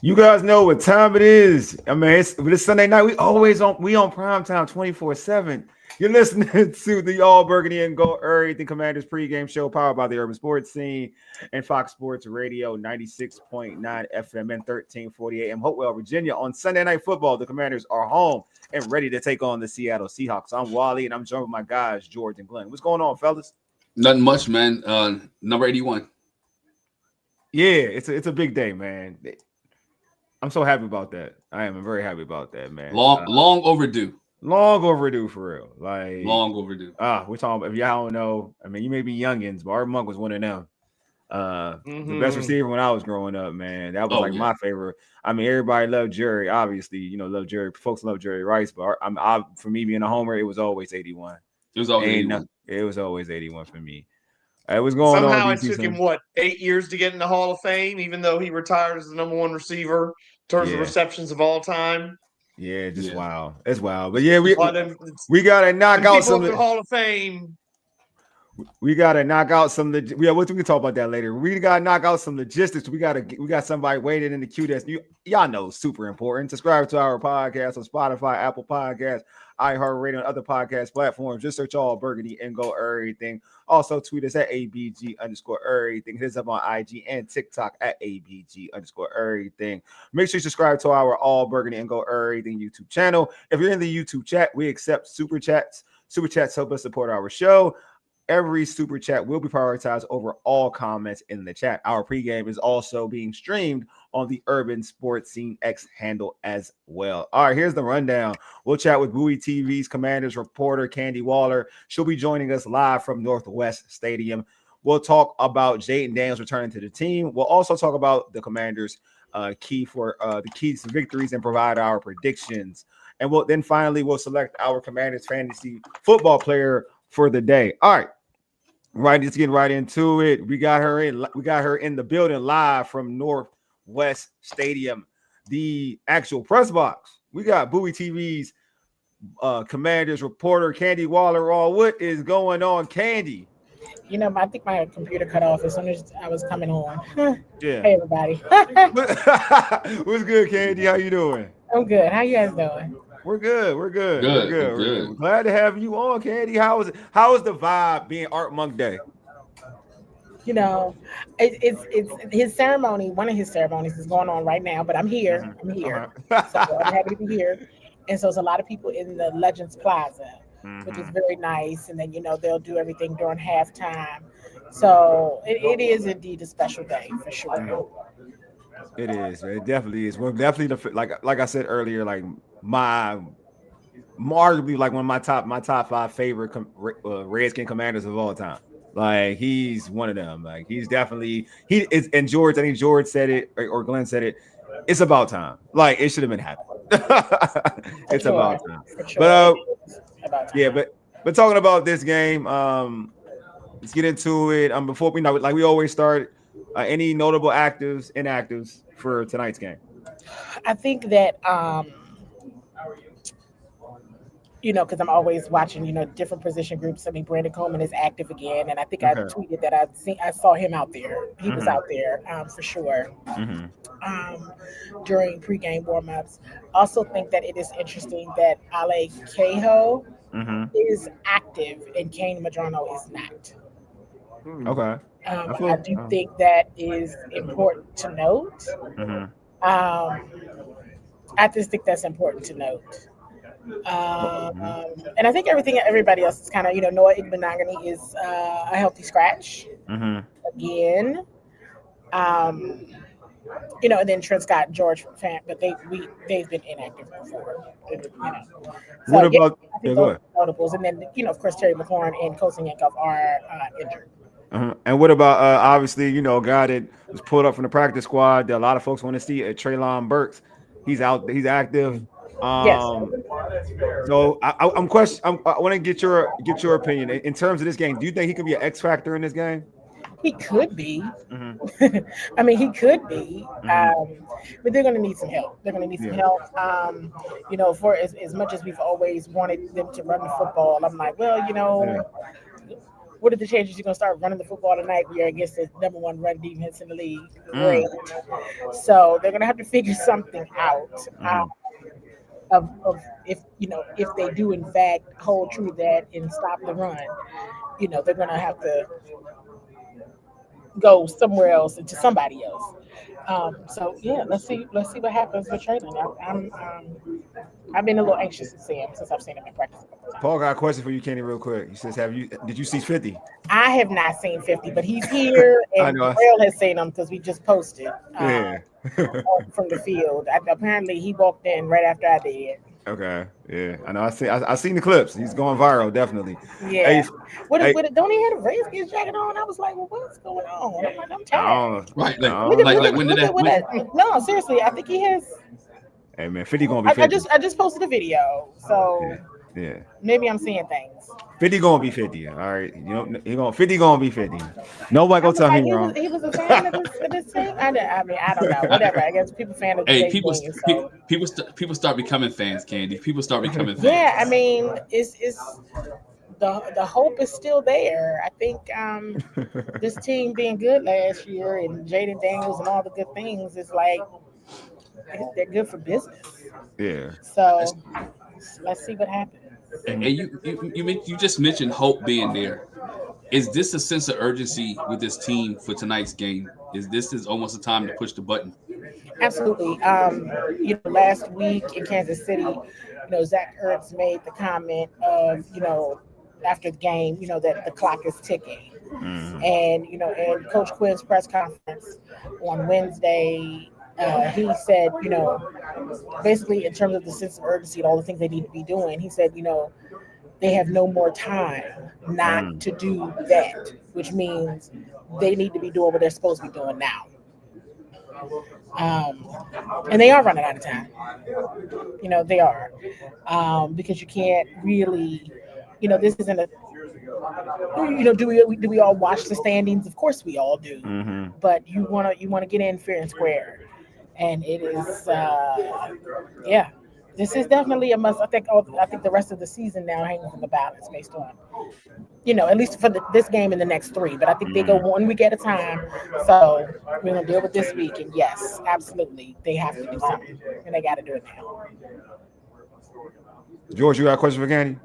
You guys know what time it is. I mean, it's Sunday night. We on prime time 24/7. You're listening to the All Burgundy and Gold Errything Commanders pregame show powered by the Urban Sports Scene and Fox Sports Radio 96.9 FM and 1340 AM Hopewell, Virginia. On Sunday Night Football, the Commanders are home and ready to take on the Seattle Seahawks. I'm Wally, and I'm joined with my guys, George and Glenn. What's going on, fellas? Nothing much, man. Number 81. Yeah, it's a big day, man. I'm so happy about that. I am very happy about that, man. Long overdue. Long overdue for real. Like long overdue. We're talking about, if y'all don't know, I mean, you may be youngins, but Art Monk was one of them. The best receiver when I was growing up, man. That was my favorite. I mean, everybody loved Jerry, obviously, love Jerry. Folks love Jerry Rice, but for me being a homer, it was always 81. It was always 81. It was always 81 for me. It was going on. Somehow it took him 8 years to get in the Hall of Fame, even though he retired as the number one receiver in terms of receptions of all time. Yeah, wow. It's wild. But yeah, we gotta knock out some of the Hall of Fame. We gotta knock out some of the we can talk about that later. We gotta knock out some logistics. We got somebody waiting in the queue that's y'all know super important. Subscribe to our podcast on Spotify, Apple Podcasts, iHeartRadio, and other podcast platforms. Just search All Burgundy and Go Errything. Also tweet us at ABG_Errything. Hit us up on IG and TikTok at ABG_Errything. Make sure you subscribe to our All Burgundy and Go Errything YouTube channel. If you're in the YouTube chat, we accept super chats. Super chats help us support our show. Every super chat will be prioritized over all comments in the chat. Our pregame is also being streamed on the Urban Sports Scene X handle as well. All right, here's the rundown. We'll chat with Bowie TV's Commanders reporter, Candi Waller. She'll be joining us live from Northwest Stadium. We'll talk about Jaden Daniels returning to the team. We'll also talk about the Commanders' the keys to victories and provide our predictions. And finally we'll select our Commanders fantasy football player for the day. All right. Right, just getting right into it. We got her in the building live from Northwest Stadium, the actual press box. We got Bowie TV's Commanders reporter, Candi Waller. What is going on, Candi? I think my computer cut off as soon as I was coming on. Yeah. Hey, everybody. What's good, Candi? How you doing? I'm good. How you guys doing? We're good. We're glad to have you on, Candi. How is the vibe being Art Monk Day? It's his ceremony. One of his ceremonies is going on right now, but I'm here. I'm here. So I'm happy to be here. And so it's a lot of people in the Legends Plaza, which is very nice. And then they'll do everything during halftime. So it is indeed a special day for sure. It is. It definitely is. Well, definitely like I said earlier, like arguably like one of my top 5 favorite Redskin commanders of all time. Like he's one of them. Like he's definitely he is. And George, I think George said it or Glenn said it. It's about time. Like it should have been happening. It's about time. But but talking about this game, let's get into it. Before we we always start. Any notable actives, inactives for tonight's game? I think that because I'm always watching, different position groups. I mean, Brandon Coleman is active again, and I think I tweeted that I saw him out there. He was out there for sure during pregame warmups. Also, think that it is interesting that Ale Cahoe is active and Kane Madrano is not. Okay. I do think that is important to note. I just think that's important to note. And I think everybody else is kind of, Noah Igbenogany is a healthy scratch again. And then Trent Scott and George Fant, but they've been inactive before. So, what about those notables? And then, of course, Terry McLaurin and Kosin Yankov are injured. And what about obviously, a guy that was pulled up from the practice squad that a lot of folks want to see, Treylon Burks. He's out, he's active. Yes. So I want to get your opinion in terms of this game. Do you think he could be an X factor in this game? He could be. I mean, he could be. But they're going to need some help. They're going to need some help. For as much as we've always wanted them to run the football, I'm like, well, what are the chances you're gonna start running the football tonight? We are against the number 1 run defense in the league. Great. So they're gonna have to figure something out. Of if they do in fact hold true to that and stop the run, they're gonna have to go somewhere else and to somebody else. So yeah, let's see what happens with Traylon. I've been a little anxious to see him since I've seen him in practice. Paul got a question for you, Kenny, real quick. He says, did you see 50? I have not seen 50, but he's here, and Rail has seen him because we just posted from the field. Apparently, he walked in right after I did. Okay, yeah, I know. I seen the clips. He's going viral, definitely. Yeah. Don't he have a Redskins jacket on? I was like, well, what's going on? I'm like, I'm tired. Right, like when did that? No, seriously, I think he has. Hey man, 50 gonna be 50. I just posted a video, so yeah. Maybe I'm seeing things. 50 gonna be 50. All right, 50 gonna be 50. Nobody gonna tell him wrong. He was a fan of this team. I mean, I don't know. Whatever. I guess people fan of the people start becoming fans, Candi. People start becoming fans. Yeah, I mean, it's the hope is still there. I think this team being good last year and Jaden Daniels and all the good things is like they're good for business. Yeah. So let's see what happens. And you just mentioned hope being there. Is this a sense of urgency with this team for tonight's game? Is this almost a time to push the button? Absolutely. Last week in Kansas City, Zach Ertz made the comment of, after the game, that the clock is ticking. And, in Coach Quinn's press conference on Wednesday, he said, basically in terms of the sense of urgency and all the things they need to be doing, he said, they have no more time not to do that, which means they need to be doing what they're supposed to be doing now. And they are running out of time. They are. Because you can't really, this isn't a, do we all watch the standings? Of course we all do. Mm-hmm. But you want to get in fair and square. And it is, this is definitely a must. I think the rest of the season now hangs in the balance based on, at least for this game and the next 3. But I think they go 1 week at a time. So we're going to deal with this week. And yes, absolutely, they have to do something. And they got to do it now. George, you got a question for Candi?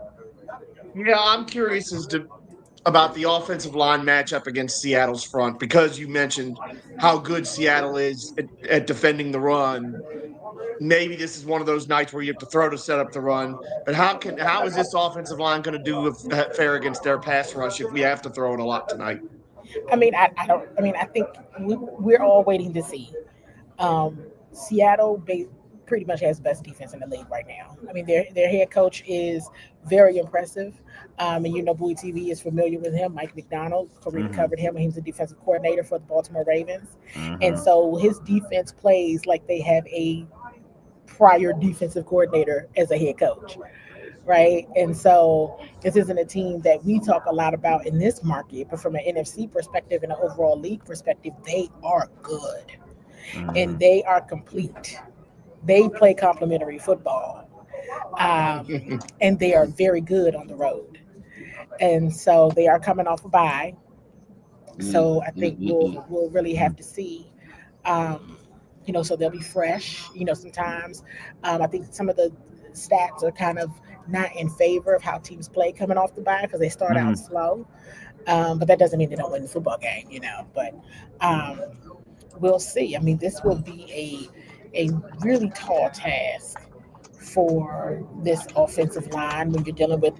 Yeah, I'm curious about the offensive line matchup against Seattle's front, because you mentioned how good Seattle is at defending the run. Maybe this is one of those nights where you have to throw to set up the run. But how is this offensive line going to do fare against their pass rush if we have to throw it a lot tonight? I mean, I think we're all waiting to see. Seattle pretty much has the best defense in the league right now. I mean, their head coach is very impressive. And Bowie TV is familiar with him. Mike McDonald, covered him, and he was the defensive coordinator for the Baltimore Ravens. And so his defense plays like they have a prior defensive coordinator as a head coach, right? And so this isn't a team that we talk a lot about in this market, but from an NFC perspective and an overall league perspective, they are good. And they are complete. They play complementary football. And they are very good on the road. And so they are coming off a bye. So I think we'll really have to see, so they'll be fresh, sometimes. I think some of the stats are kind of not in favor of how teams play coming off the bye because they start out slow. But that doesn't mean they don't win the football game, But we'll see. I mean, this will be a really tall task for this offensive line when you're dealing with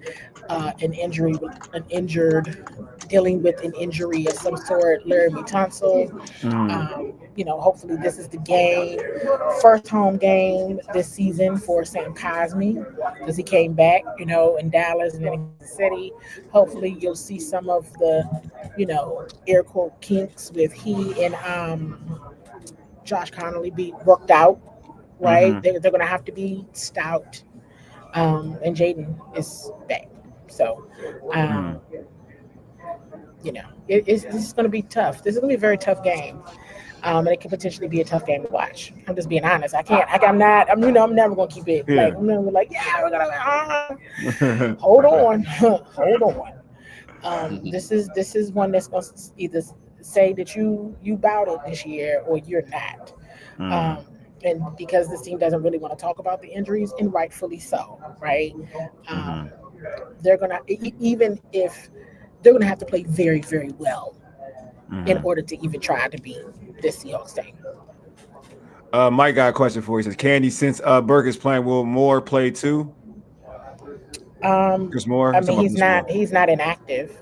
dealing with an injury of some sort, Laramie Tunsil. Hopefully this is the game, first home game this season for Sam Cosmi, because he came back, in Dallas and then in Kansas City. Hopefully you'll see some of the, air quote kinks with he and Josh Connolly be worked out, right? They're going to have to be stout, and Jaden is back. So, it's going to be tough. This is going to be a very tough game, and it could potentially be a tough game to watch. I'm just being honest. I'm never going to keep it. Like, I'm never like, yeah, we're going to, hold on. This is one that's going to either say that you bowed it this year or you're not. And because this team doesn't really want to talk about the injuries, and rightfully so, right? They're gonna even if they're gonna have to play very, very well in order to even try to beat this Seahawks team. Mike got a question for you. He says, Candi, since Burke is playing, will Moore play too? Chris Moore? I mean, he's not inactive,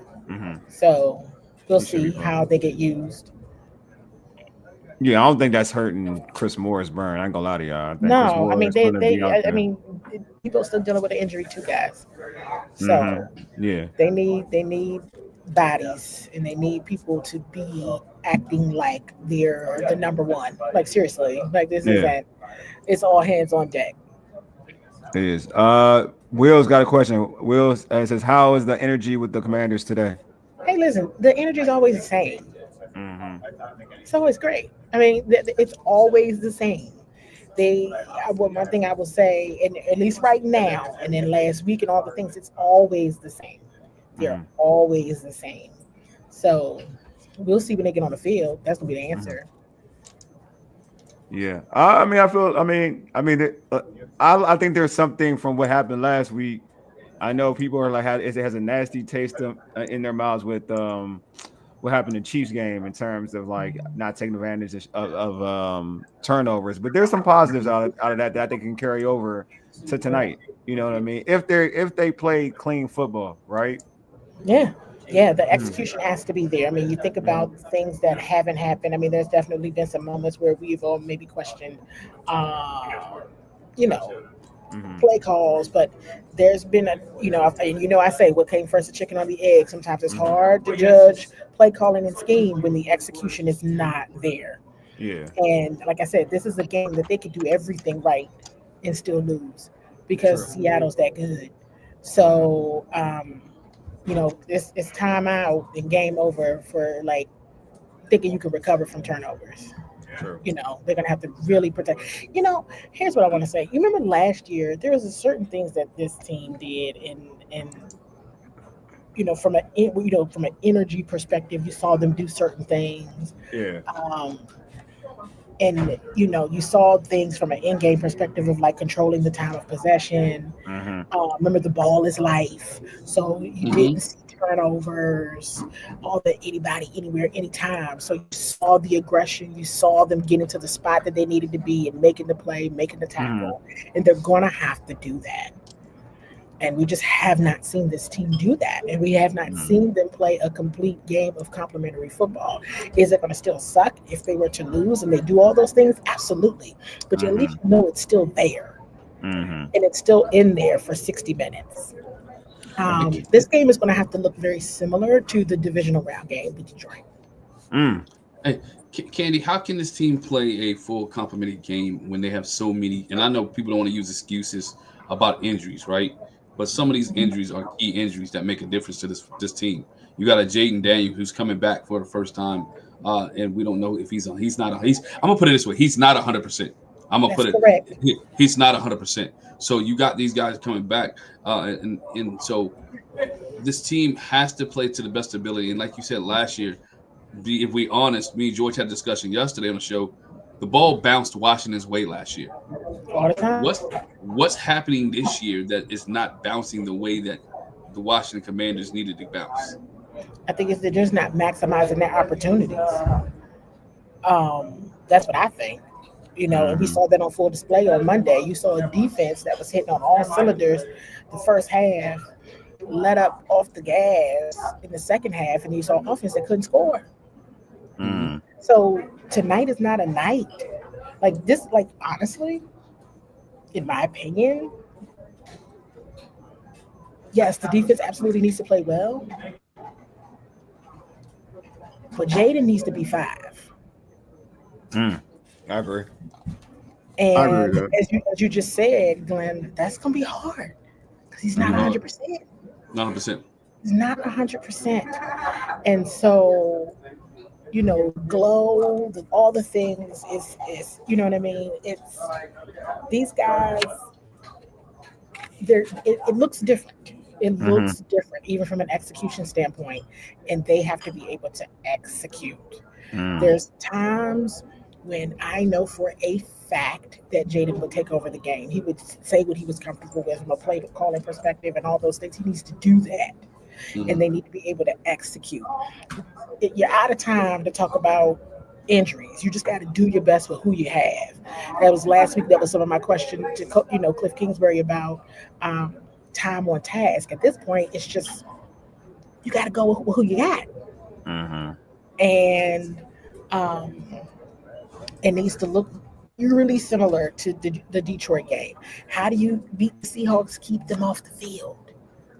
so we'll see how they get used. Yeah, I don't think that's hurting Chris Moore's burn. I ain't gonna lie to y'all. No, I mean people are still dealing with an injury too, guys. So yeah, they need bodies, and they need people to be acting like they're the number one. Like seriously, like this isn't. It's all hands on deck. It is. Will's got a question. Will says, "How is the energy with the Commanders today?" Hey, listen, the energy is always the same. It's always great. I mean, it's always the same. One thing I will say, and at least right now, and then last week and all the things, it's always the same. They're always the same. So we'll see when they get on the field. That's gonna be the answer. Yeah, I think there's something from what happened last week. I know people are like, it has a nasty taste in their mouths with what happened in Chiefs game in terms of like not taking advantage of turnovers. But there's some positives out of that they can carry over to tonight. You know what I mean? If they play clean football, right? Yeah, the execution has to be there. I mean, you think about things that haven't happened. I mean, there's definitely been some moments where we've all maybe questioned, play calls, but there's been I say what came first, the chicken or the egg. Sometimes it's hard to judge play calling and scheme when the execution is not there. Yeah. And like I said, this is a game that they could do everything right and still lose because Seattle's that good. So, it's time out and game over for like thinking you can recover from turnovers. True. They're gonna have to really protect. Here's what I want to say. You remember last year there was certain things that this team did, and from an energy perspective, you saw them do certain things. Yeah. And you saw things from an in-game perspective of like controlling the time of possession. Remember, the ball is life, so you didn't see turnovers, all the anybody, anywhere, anytime. So you saw the aggression, you saw them getting to the spot that they needed to be and making the play, making the tackle, and they're gonna have to do that. And we just have not seen this team do that. And we have not seen them play a complete game of complementary football. Is it going to still suck if they were to lose and they do all those things? Absolutely. But you at least know it's still there. And it's still in there for 60 minutes. This game is going to have to look very similar to the divisional round game with Detroit. Hey, Candi, how can this team play a full complementary game when they have so many? And I know people don't want to use excuses about injuries, right? But some of these injuries are key injuries that make a difference to this team. You got a Jaden Daniel who's coming back for the first time, and we don't know if he's not. I'm gonna put it this way: he's not 100%. I'm gonna put it. Correct. He's not 100%. So you got these guys coming back, and so this team has to play to the best ability. And like you said last year, if we honest, me and George had a discussion yesterday on the show. The ball bounced Washington's way last year. All the time. What's happening this year that is not bouncing the way that the Washington Commanders needed to bounce? I think they're just not maximizing their opportunities. That's what I think. And we saw that on full display on Monday. You saw a defense that was hitting on all cylinders the first half, let up off the gas in the second half, and you saw offense that couldn't score. So tonight is not a night like this. Like, honestly, in my opinion, yes, the defense absolutely needs to play well, but Jaden needs to be 5. I agree. And as you just said, Glenn, that's gonna be hard because he's not 100%. 100%. He's not 100%, and so. Glow, all the things is you know what I mean? It's these guys, it looks different. It looks different, even from an execution standpoint, and they have to be able to execute. There's times when I know for a fact that Jaden would take over the game. He would say what he was comfortable with from a play calling perspective and all those things. He needs to do that, and they need to be able to execute. You're out of time to talk about injuries. You just got to do your best with who you have. That was last week. That was some of my question to Cliff Kingsbury about time on task. At this point, it's just you got to go with who you got, and it needs to look really similar to the Detroit game. How do you beat the Seahawks? Keep them off the field.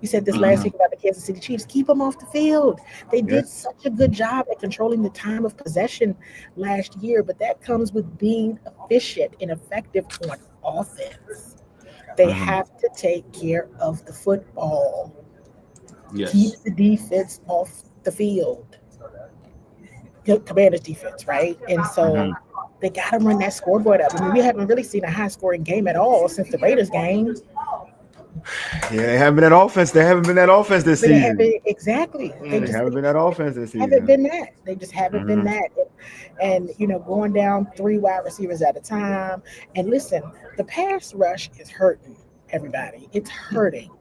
You said this last week about the Kansas City Chiefs. Keep them off the field. They did such a good job at controlling the time of possession last year, but that comes with being efficient and effective on offense. They have to take care of the football. Yes. Keep the defense off the field. Commanders defense, right? And so they got to run that scoreboard up. I mean, we haven't really seen a high-scoring game at all since the Raiders game. Yeah, they haven't been that offense. They haven't been that offense this season. Exactly. They haven't been that offense this season. Haven't been that. They just haven't been that. And going down 3 wide receivers at a time. And listen, the pass rush is hurting everybody. It's hurting.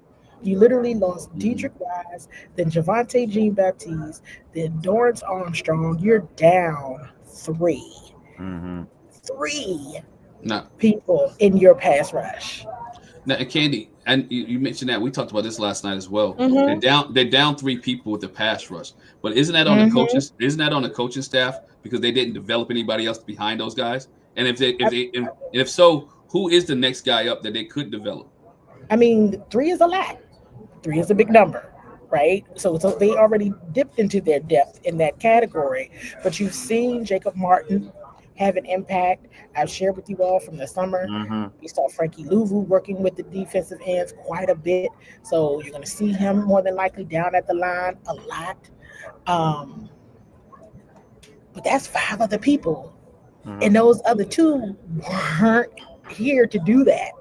You literally lost Dedrick Wise, then Javonte Jean-Baptiste, then Dorrance Armstrong. You're down 3. 3 people in your pass rush. Now, Candi, and you mentioned that we talked about this last night as well. They're down 3 people with the pass rush, but isn't that on the coaches? Isn't that on the coaching staff because they didn't develop anybody else behind those guys? And if so, who is the next guy up that they could develop? I mean, 3 is a lot. 3 is a big number, right? So they already dipped into their depth in that category. But you've seen Jacob Martin have an impact. I've shared with you all from the summer. We saw Frankie Louvu working with the defensive ends quite a bit. So you're going to see him more than likely down at the line a lot. But that's 5 other people. And those other 2 weren't here to do that.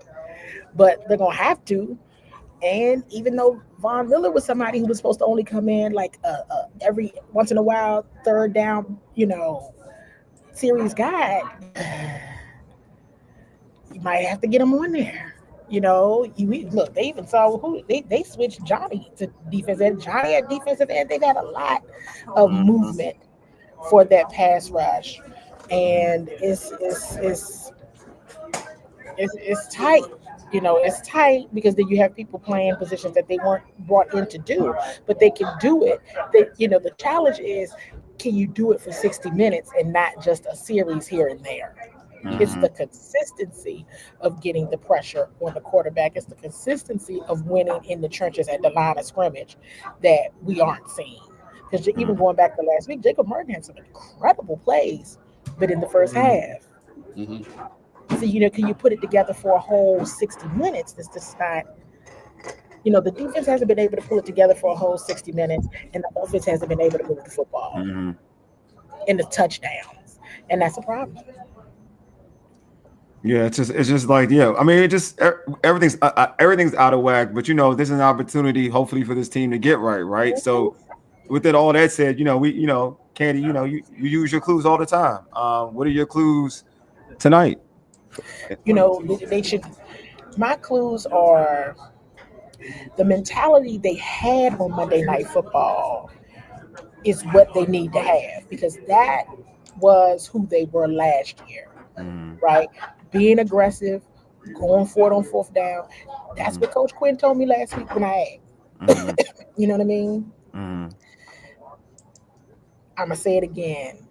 But they're going to have to. And even though Von Miller was somebody who was supposed to only come in like every once in a while, third down, series guy, you might have to get him on there. Look, they even saw who they switched Johnny to defensive end. Johnny at defensive end. They've had a lot of movement for that pass rush, and it's tight. It's tight because then you have people playing positions that they weren't brought in to do, but they can do it. The challenge is, can you do it for 60 minutes and not just a series here and there? It's the consistency of getting the pressure on the quarterback. It's the consistency of winning in the trenches at the line of scrimmage that we aren't seeing. Because even going back to last week, Jacob Martin had some incredible plays, but in the first half. So, can you put it together for a whole 60 minutes? This is not, the defense hasn't been able to pull it together for a whole 60 minutes, and the offense hasn't been able to move the football and the touchdowns, and that's a problem. Yeah, it's just like, I mean, everything's out of whack, but this is an opportunity, hopefully, for this team to get right. So, with all that said, Candi, you use your clues all the time. What are your clues tonight? They should. My clues are the mentality they had on Monday Night Football is what they need to have, because that was who they were last year, right? Being aggressive, going for it on 4th down. That's what Coach Quinn told me last week when I asked. You know what I mean? I'm gonna say it again.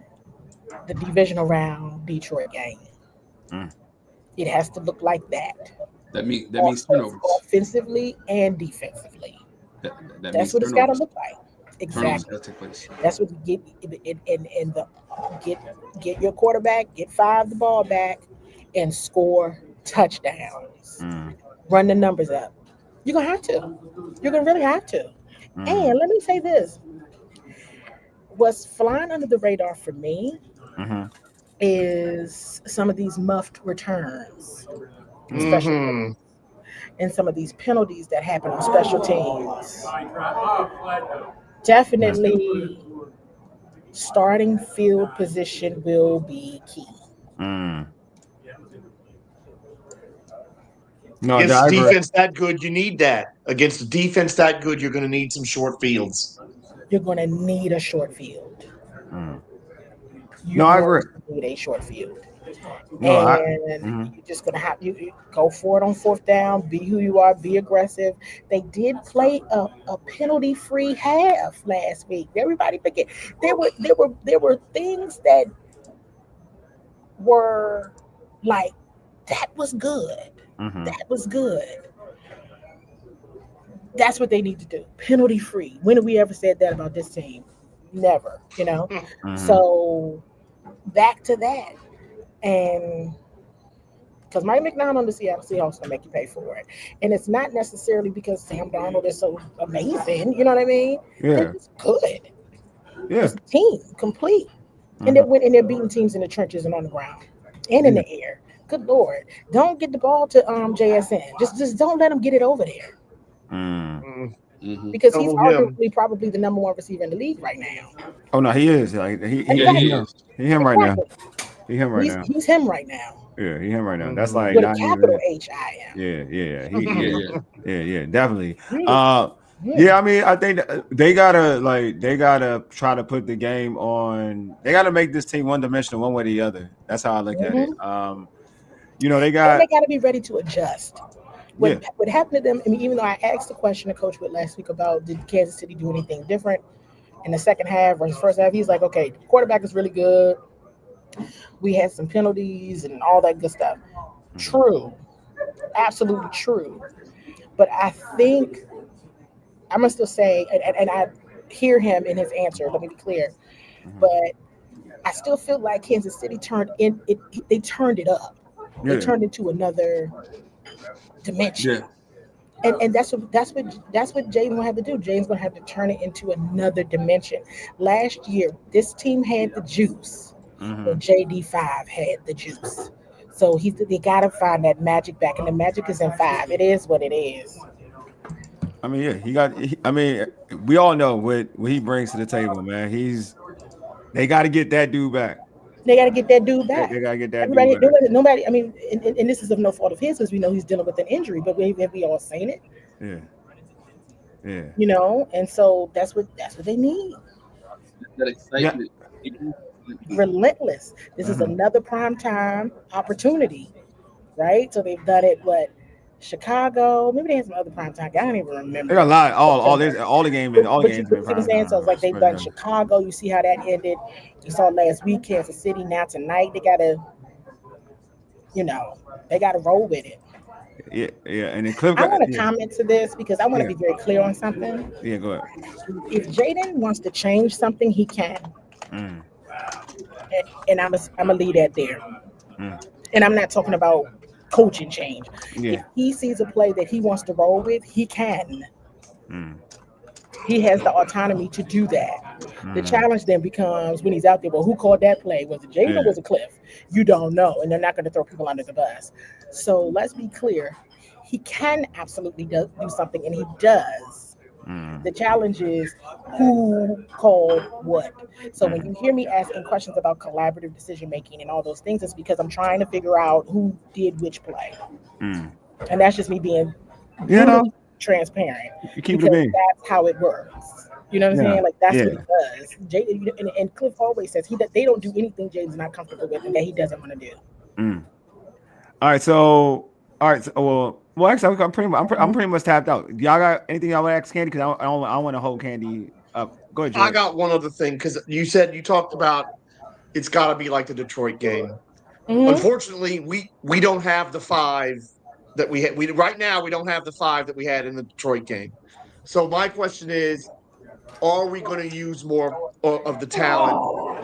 The divisional round Detroit game. It has to look like that. That means turnovers, offensively and defensively. That's what it's got to look like. Exactly. That's what you get your quarterback, get 5 the ball back, and score touchdowns. Run the numbers up. You're gonna have to. You're gonna really have to. And let me say this: what's flying under the radar for me is some of these muffed returns, especially and some of these penalties that happen on special teams. Definitely, starting field position will be key. No, Against I agree. defense that good, you need that. Against a defense that good, you're going to need some short fields. You're going to need a short field. No, I agree. Need a short field. No, and you're just gonna have you go for it on fourth down. Be who you are. Be aggressive. They did play a penalty-free half last week. Everybody forget there were things that were like that was good. That was good. That's what they need to do. Penalty-free. When have we ever said that about this team? Never. You know. So back to that. And because Mike McDonald on the Seattle Seahawks gonna make you pay for it, and it's not necessarily because Sam Darnold is so amazing. You know what I mean? Yeah, it's good. Yeah, it's team complete, and they're beating teams in the trenches and on the ground and in the air. Good Lord, don't get the ball to JSN. Just don't let him get it over there. Because he's arguably probably the number one receiver in the league right now. Oh no, he is. Like he is. He him right now. He's him right now. He's him right now. Yeah, he's him right now. That's like with a capital HIM. Yeah, definitely. Yeah, I mean, I think they gotta try to put the game on. They gotta make this team one dimensional, one way or the other. That's how I look at it. They gotta be ready to adjust. What happened to them? I mean, even though I asked the question to Coach Witt last week about did Kansas City do anything different in the second half versus first half, he's like, okay, the quarterback is really good. We had some penalties and all that good stuff. True. Absolutely true. But I think I'm going to still say, and I hear him in his answer, let me be clear, but I still feel like Kansas City turned it up. They turned into another dimension. And that's what Jaden's gonna have to do. Jaden's gonna have to turn it into another dimension. Last year, this team had the juice. But JD5 had the juice. So they got to find that magic back, and the magic is in 5. It is what it is. I mean, we all know what he brings to the table, man. They got to get that dude back. They got to get that dude back. They got to get that dude back. Nobody, I mean, and this is of no fault of his because we know he's dealing with an injury, but we all seen it. Yeah. You know, and so that's what they need. That excitement. Relentless. This is another primetime opportunity, right? So they've done it. Chicago? Maybe they had some other primetime. I don't even remember. They got a lot. All the games. So it's like they've done Chicago. You see how that ended. You saw last week Kansas City. Now tonight they gotta roll with it. Yeah. And then Cliff. I want to comment to this because I want to be very clear on something. Yeah, go ahead. If Jaden wants to change something, he can. And I'm gonna leave that there. And I'm not talking about coaching change. If he sees a play that he wants to roll with, he can. He has the autonomy to do that. The challenge then becomes when he's out there, well, who called that play? Was it Jaden or was it Cliff? You don't know, and they're not going to throw people under the bus. So let's be clear. He can absolutely do something, and he does. The challenge is who called what. So when you hear me asking questions about collaborative decision making and all those things, it's because I'm trying to figure out who did which play. And that's just me being transparent. You keep it being. That's how it works. You know what I'm saying? Like that's what he does. Jaden and Cliff always says they don't do anything Jaden's not comfortable with and that he doesn't want to do. All right. So actually, I'm pretty much tapped out. Y'all got anything y'all want to ask Candi? Because I want to hold Candi up. Go ahead, George. I got one other thing because you talked about it's got to be like the Detroit game. Unfortunately, we don't have the 5 that we had. Right now we don't have the 5 that we had in the Detroit game. So my question is, are we going to use more of the talent?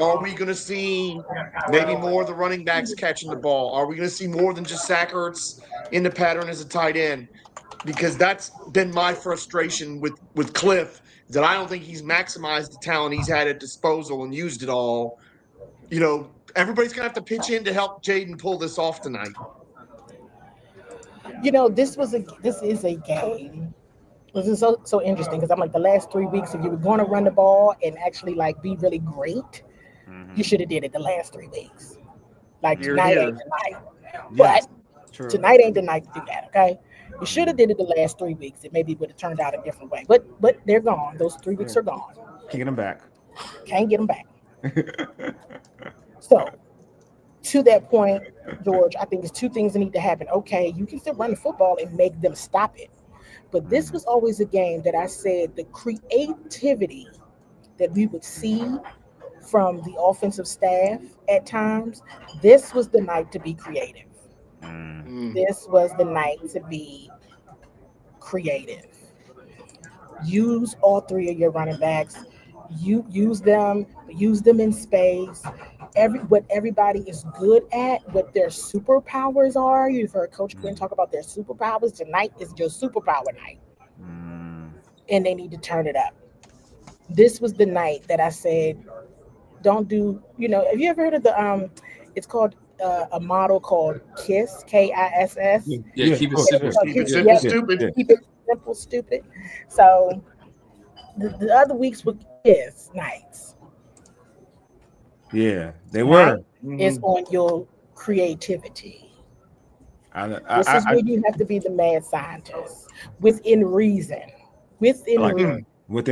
Are we going to see maybe more of the running backs catching the ball? Are we going to see more than just Zach Ertz in the pattern as a tight end? Because that's been my frustration with Cliff, that I don't think he's maximized the talent he's had at disposal and used it all. Everybody's going to have to pitch in to help Jaden pull this off tonight. This is a game. This is so interesting because I'm like the last 3 weeks, if you were going to run the ball and actually like be really great, you should have did it the last 3 weeks. Like tonight ain't the night, but tonight ain't the night to do that. Okay, you should have did it the last 3 weeks. It maybe would have turned out a different way, but they're gone. Those 3 weeks are gone. Can't get them back. Can't get them back. So, to that point, George, I think there's 2 things that need to happen. Okay, you can still run the football and make them stop it. But this was always a game that I said the creativity that we would see from the offensive staff at times, this was the night to be creative. This was the night to be creative. Use all 3 of your running backs. You use them in space. What everybody is good at, what their superpowers are. You've heard Coach Quinn talk about their superpowers. Tonight is your superpower night. And they need to turn it up. This was the night that I said, don't do, have you ever heard of the it's called a model called KISS, KISS? Yeah, keep it simple. Keep it simple, stupid. Keep it simple, stupid. So the other weeks were KISS nights. Yeah, they were. It's on your creativity. This is where you have to be the mad scientist within reason. Within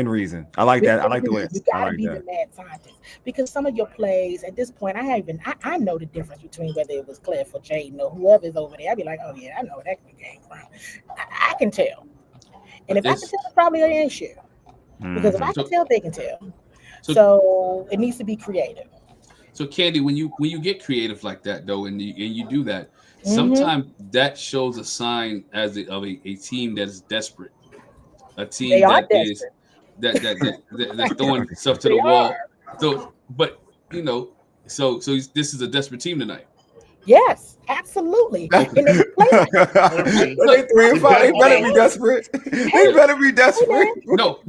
reason. I like that. I like the way. You gotta be the mad scientist because some of your plays at this point, I know the difference between whether it was Cliff or Jaden or whoever's over there. I'd be like, oh yeah, I know where that came from. I can tell, and if I can tell, it's probably an issue because if I can tell, they can tell. So it needs to be creative. So Candi, when you get creative like that though, and you do that, sometimes that shows a sign of a team that is desperate, a team that's throwing stuff to the wall. So, but so this is a desperate team tonight. Yes, absolutely. And they play they 3 and 5. They better be desperate. They better be desperate. No.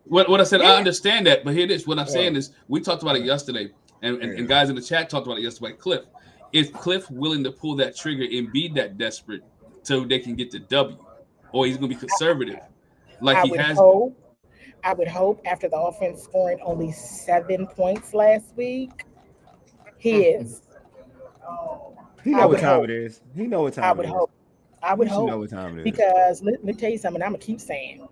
What I said, I understand that, but here it is. What I'm saying is, we talked about it yesterday. And guys in the chat talked about it yesterday. Cliff, is Cliff willing to pull that trigger and be that desperate so they can get the W, or he's going to be conservative, like he has? I would hope after the offense scoring only 7 points last week, he is. He know what time it is. He know what time. I would hope. I would hope. Know what time it is. Because let me tell you something. I'm gonna keep saying.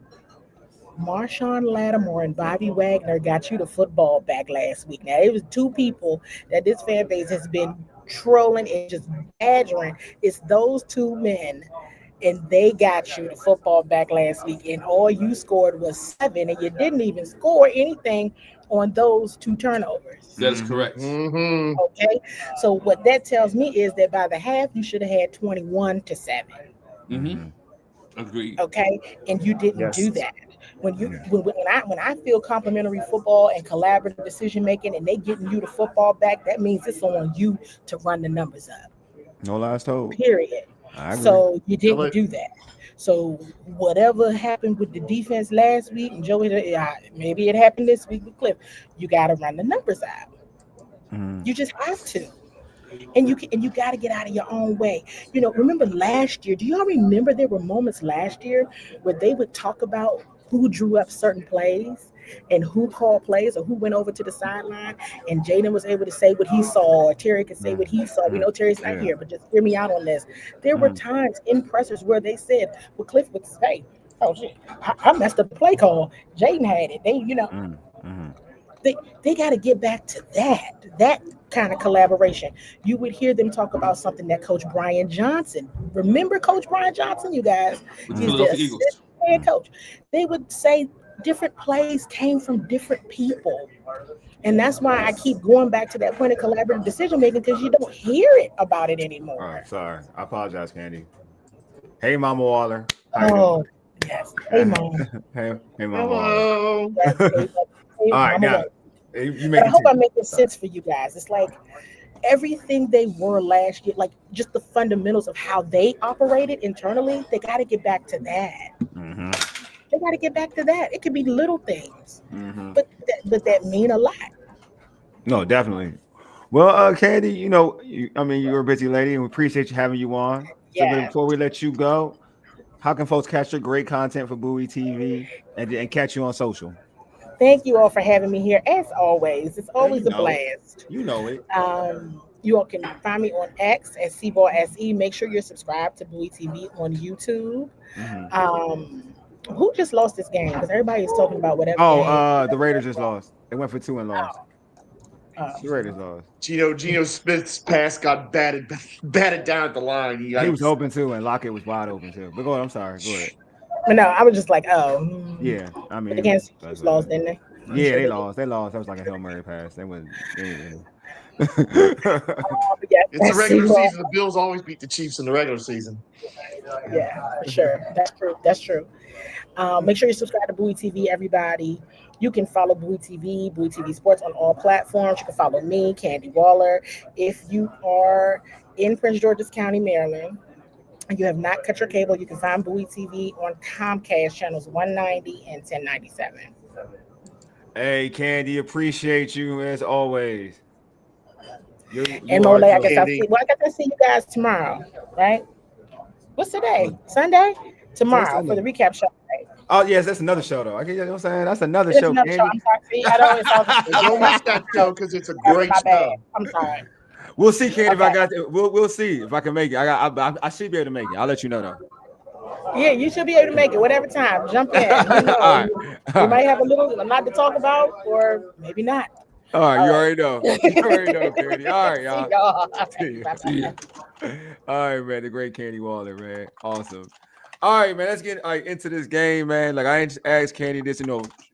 Marshawn Lattimore and Bobby Wagner got you the football back last week. Now, it was 2 people that this fan base has been trolling and just badgering. It's those 2 men, and they got you the football back last week, and all you scored was 7, and you didn't even score anything on those 2 turnovers. That is correct. Okay, so what that tells me is that by the half, you should have had 21-7. Agreed. Okay, and you didn't do that. When I feel complimentary football and collaborative decision making, and they getting you the football back, that means it's on you to run the numbers up. No last hope. Period. So you didn't do that. So whatever happened with the defense last week, and Joey, maybe it happened this week with Cliff. You got to run the numbers out. You just have to. And you got to get out of your own way. Remember last year? Do y'all remember there were moments last year where they would talk about who drew up certain plays and who called plays or who went over to the sideline, and Jaden was able to say what he saw, or Terry could say what he saw. We know Terry's not here, but just hear me out on this. There were times in pressers where they said, well, Cliff would say, oh shit, I messed up the play call. Jaden had it. They got to get back to that kind of collaboration. You would hear them talk about something that Coach Brian Johnson, remember Coach Brian Johnson, you guys? He's the assistant head coach. They would say different plays came from different people. And that's why I keep going back to that point of collaborative decision making, because you don't hear it about it anymore. All right, sorry. I apologize, Candi. Hey, Mama Waller. Oh, yes. Hey, Mom. hey, Mama Waller. Yes, all right, now. I hope I'm making sense for you guys. It's like everything they were last year, like just the fundamentals of how they operated internally, they got to get back to that. They got to get back to that. It could be little things, but that mean a lot. No, definitely. Well, Candi, you're a busy lady, and we appreciate you having you on. Yeah. before we let you go, how can folks catch your great content for Bowie TV and catch you on social? Thank you all for having me here. As always, it's always a blast. You know it. You all can find me on X at CWall SE. Make sure you're subscribed to Bowie TV on YouTube. Who just lost this game? Because everybody is talking about whatever. The Raiders just lost. They went for 2 and lost. The Raiders lost. Geno Smith's pass got batted down at the line. He was open too, and Lockett was wide open too. But go ahead. I'm sorry. Go ahead. But no, I was just like, yeah. I mean, against lost, didn't they? Yeah, they lost. They lost. That was like a Hail Mary pass. They wouldn't. It's the regular season. The Bills always beat the Chiefs in the regular season. Yeah, for sure. That's true. Make sure you subscribe to Bowie TV, everybody. You can follow Bowie TV Sports on all platforms. You can follow me, Candi Waller. If you are in Prince George's County, Maryland, and you have not cut your cable, you can find Bowie TV on Comcast channels 190 and 1097. Hey, Candi, appreciate you as always. And Mole, I guess I'll see you guys tomorrow, right? What's today? Sunday? Tomorrow for the recap show. Right? Oh yes, that's another show though. You know what I'm saying? That's another show. I'm sorry. Don't miss that show because it's a great show. I'm sorry. We'll see, Candi. If I got it, we'll see if I can make it. I should be able to make it. I'll let you know though. Yeah, you should be able to make it. Whatever time, jump in. You know, we might have a lot to talk about, or maybe not. All right, you already know. You already know, Candi. All right, y'all. See ya. All right, man. The great Candi Waller, man. Awesome. All right, man. Let's get into this game, man. Like I asked Candi this,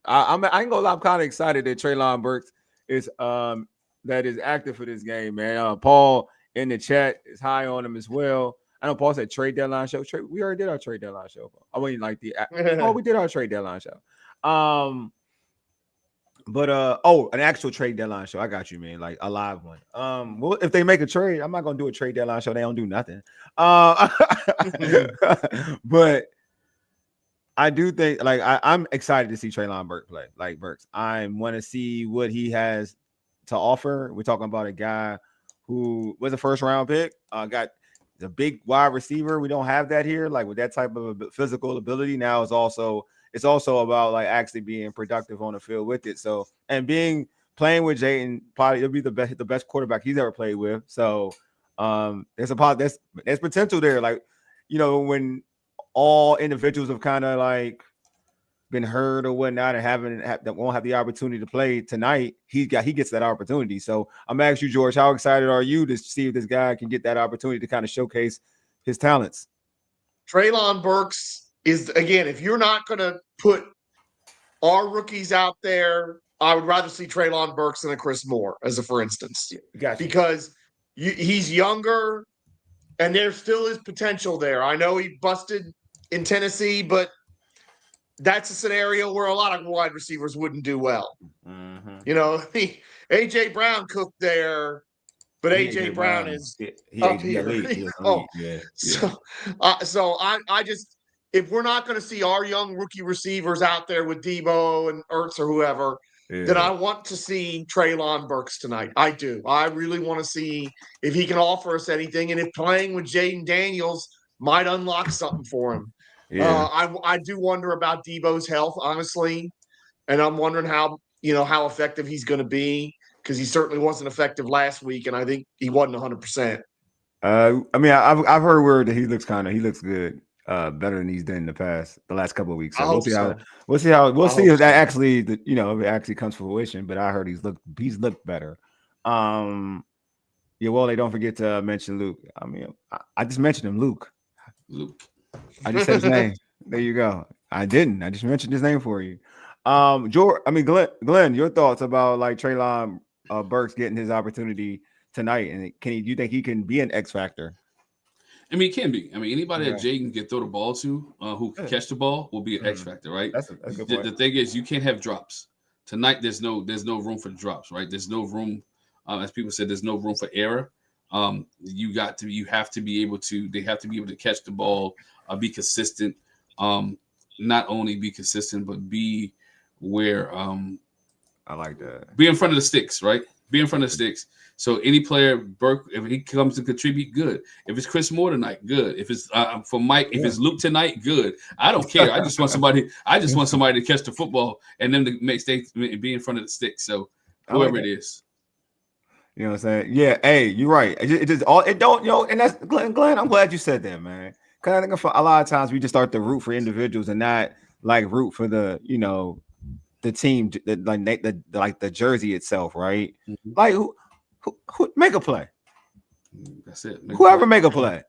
I ain't gonna lie, I'm kind of excited that Treylon Burks is that is active for this game, man. Paul in the chat is high on him as well. I know Paul said trade deadline show. We already did our trade deadline show. I mean, like we did our trade deadline show. But an actual trade deadline show. I got you, man. Like a live one. Well, if they make a trade, I'm not gonna do a trade deadline show. They don't do nothing. But I do think I'm excited to see Treylon Burks play. Like Burks, I want to see what he has to offer. We're talking about a guy who was a first round pick. Got the big wide receiver. We don't have that here. Like with that type of physical ability. Now it's also about like actually being productive on the field with it. So and playing with Jayden, probably he'll be the best quarterback he's ever played with. So there's potential there. Like, when all individuals have kind of like been hurt or whatnot and that won't have the opportunity to play tonight, he gets that opportunity. So I'm asking you, George, how excited are you to see if this guy can get that opportunity to kind of showcase his talents? Treylon Burks is, again, if you're not going to put our rookies out there, I would rather see Treylon Burks than a Chris Moore, as a for instance. Gotcha. Because he's younger and there still is potential there. I know he busted in Tennessee, but that's a scenario where a lot of wide receivers wouldn't do well. Mm-hmm. A.J. Brown cooked there, but A.J. Brown is up here. So I just, if we're not going to see our young rookie receivers out there with Debo and Ertz or whoever, then I want to see Treylon Burks tonight. I do. I really want to see if he can offer us anything, and if playing with Jayden Daniels might unlock something for him. Yeah. I do wonder about Debo's health, honestly, and I'm wondering how effective he's going to be, because he certainly wasn't effective last week, and I think he wasn't 100%. I mean, I've heard word that he looks good, better than he's done in the last couple of weeks. So we'll see if that actually, if it actually comes to fruition. But I heard he's looked better. Well, they don't forget to mention Luke. I mean, I just mentioned him, Luke. I just said his name. There you go. I didn't. I just mentioned his name for you. Glenn, your thoughts about like Treylon Burks getting his opportunity tonight, and do you think he can be an X factor? I mean, it can be. I mean, anybody that Jayden can throw the ball to, who can catch the ball, will be an X factor, right? That's a good point. The thing is, you can't have drops tonight. There's no room for drops, right? There's no room, as people said, there's no room for error. You have to be able to. They have to be able to catch the ball, be consistent. Not only be consistent, but be where. I like that. Be in front of the sticks, right? be in front of the sticks. So any player, Burke, if he comes to contribute, good. If it's Chris Moore tonight, good. If it's for Mike, if it's Luke tonight, good. I don't care. I just want somebody. I just want somebody to catch the football and them to be in front of the sticks. So whoever it is. You know what I'm saying? Yeah. Hey, you're right. It just all it don't, and that's Glenn. I'm glad you said that, man. Because I think for a lot of times we just start to root for individuals and not like root for the, the team, like the jersey itself, right? Mm-hmm. Like who make a play? That's it. Whoever make a play.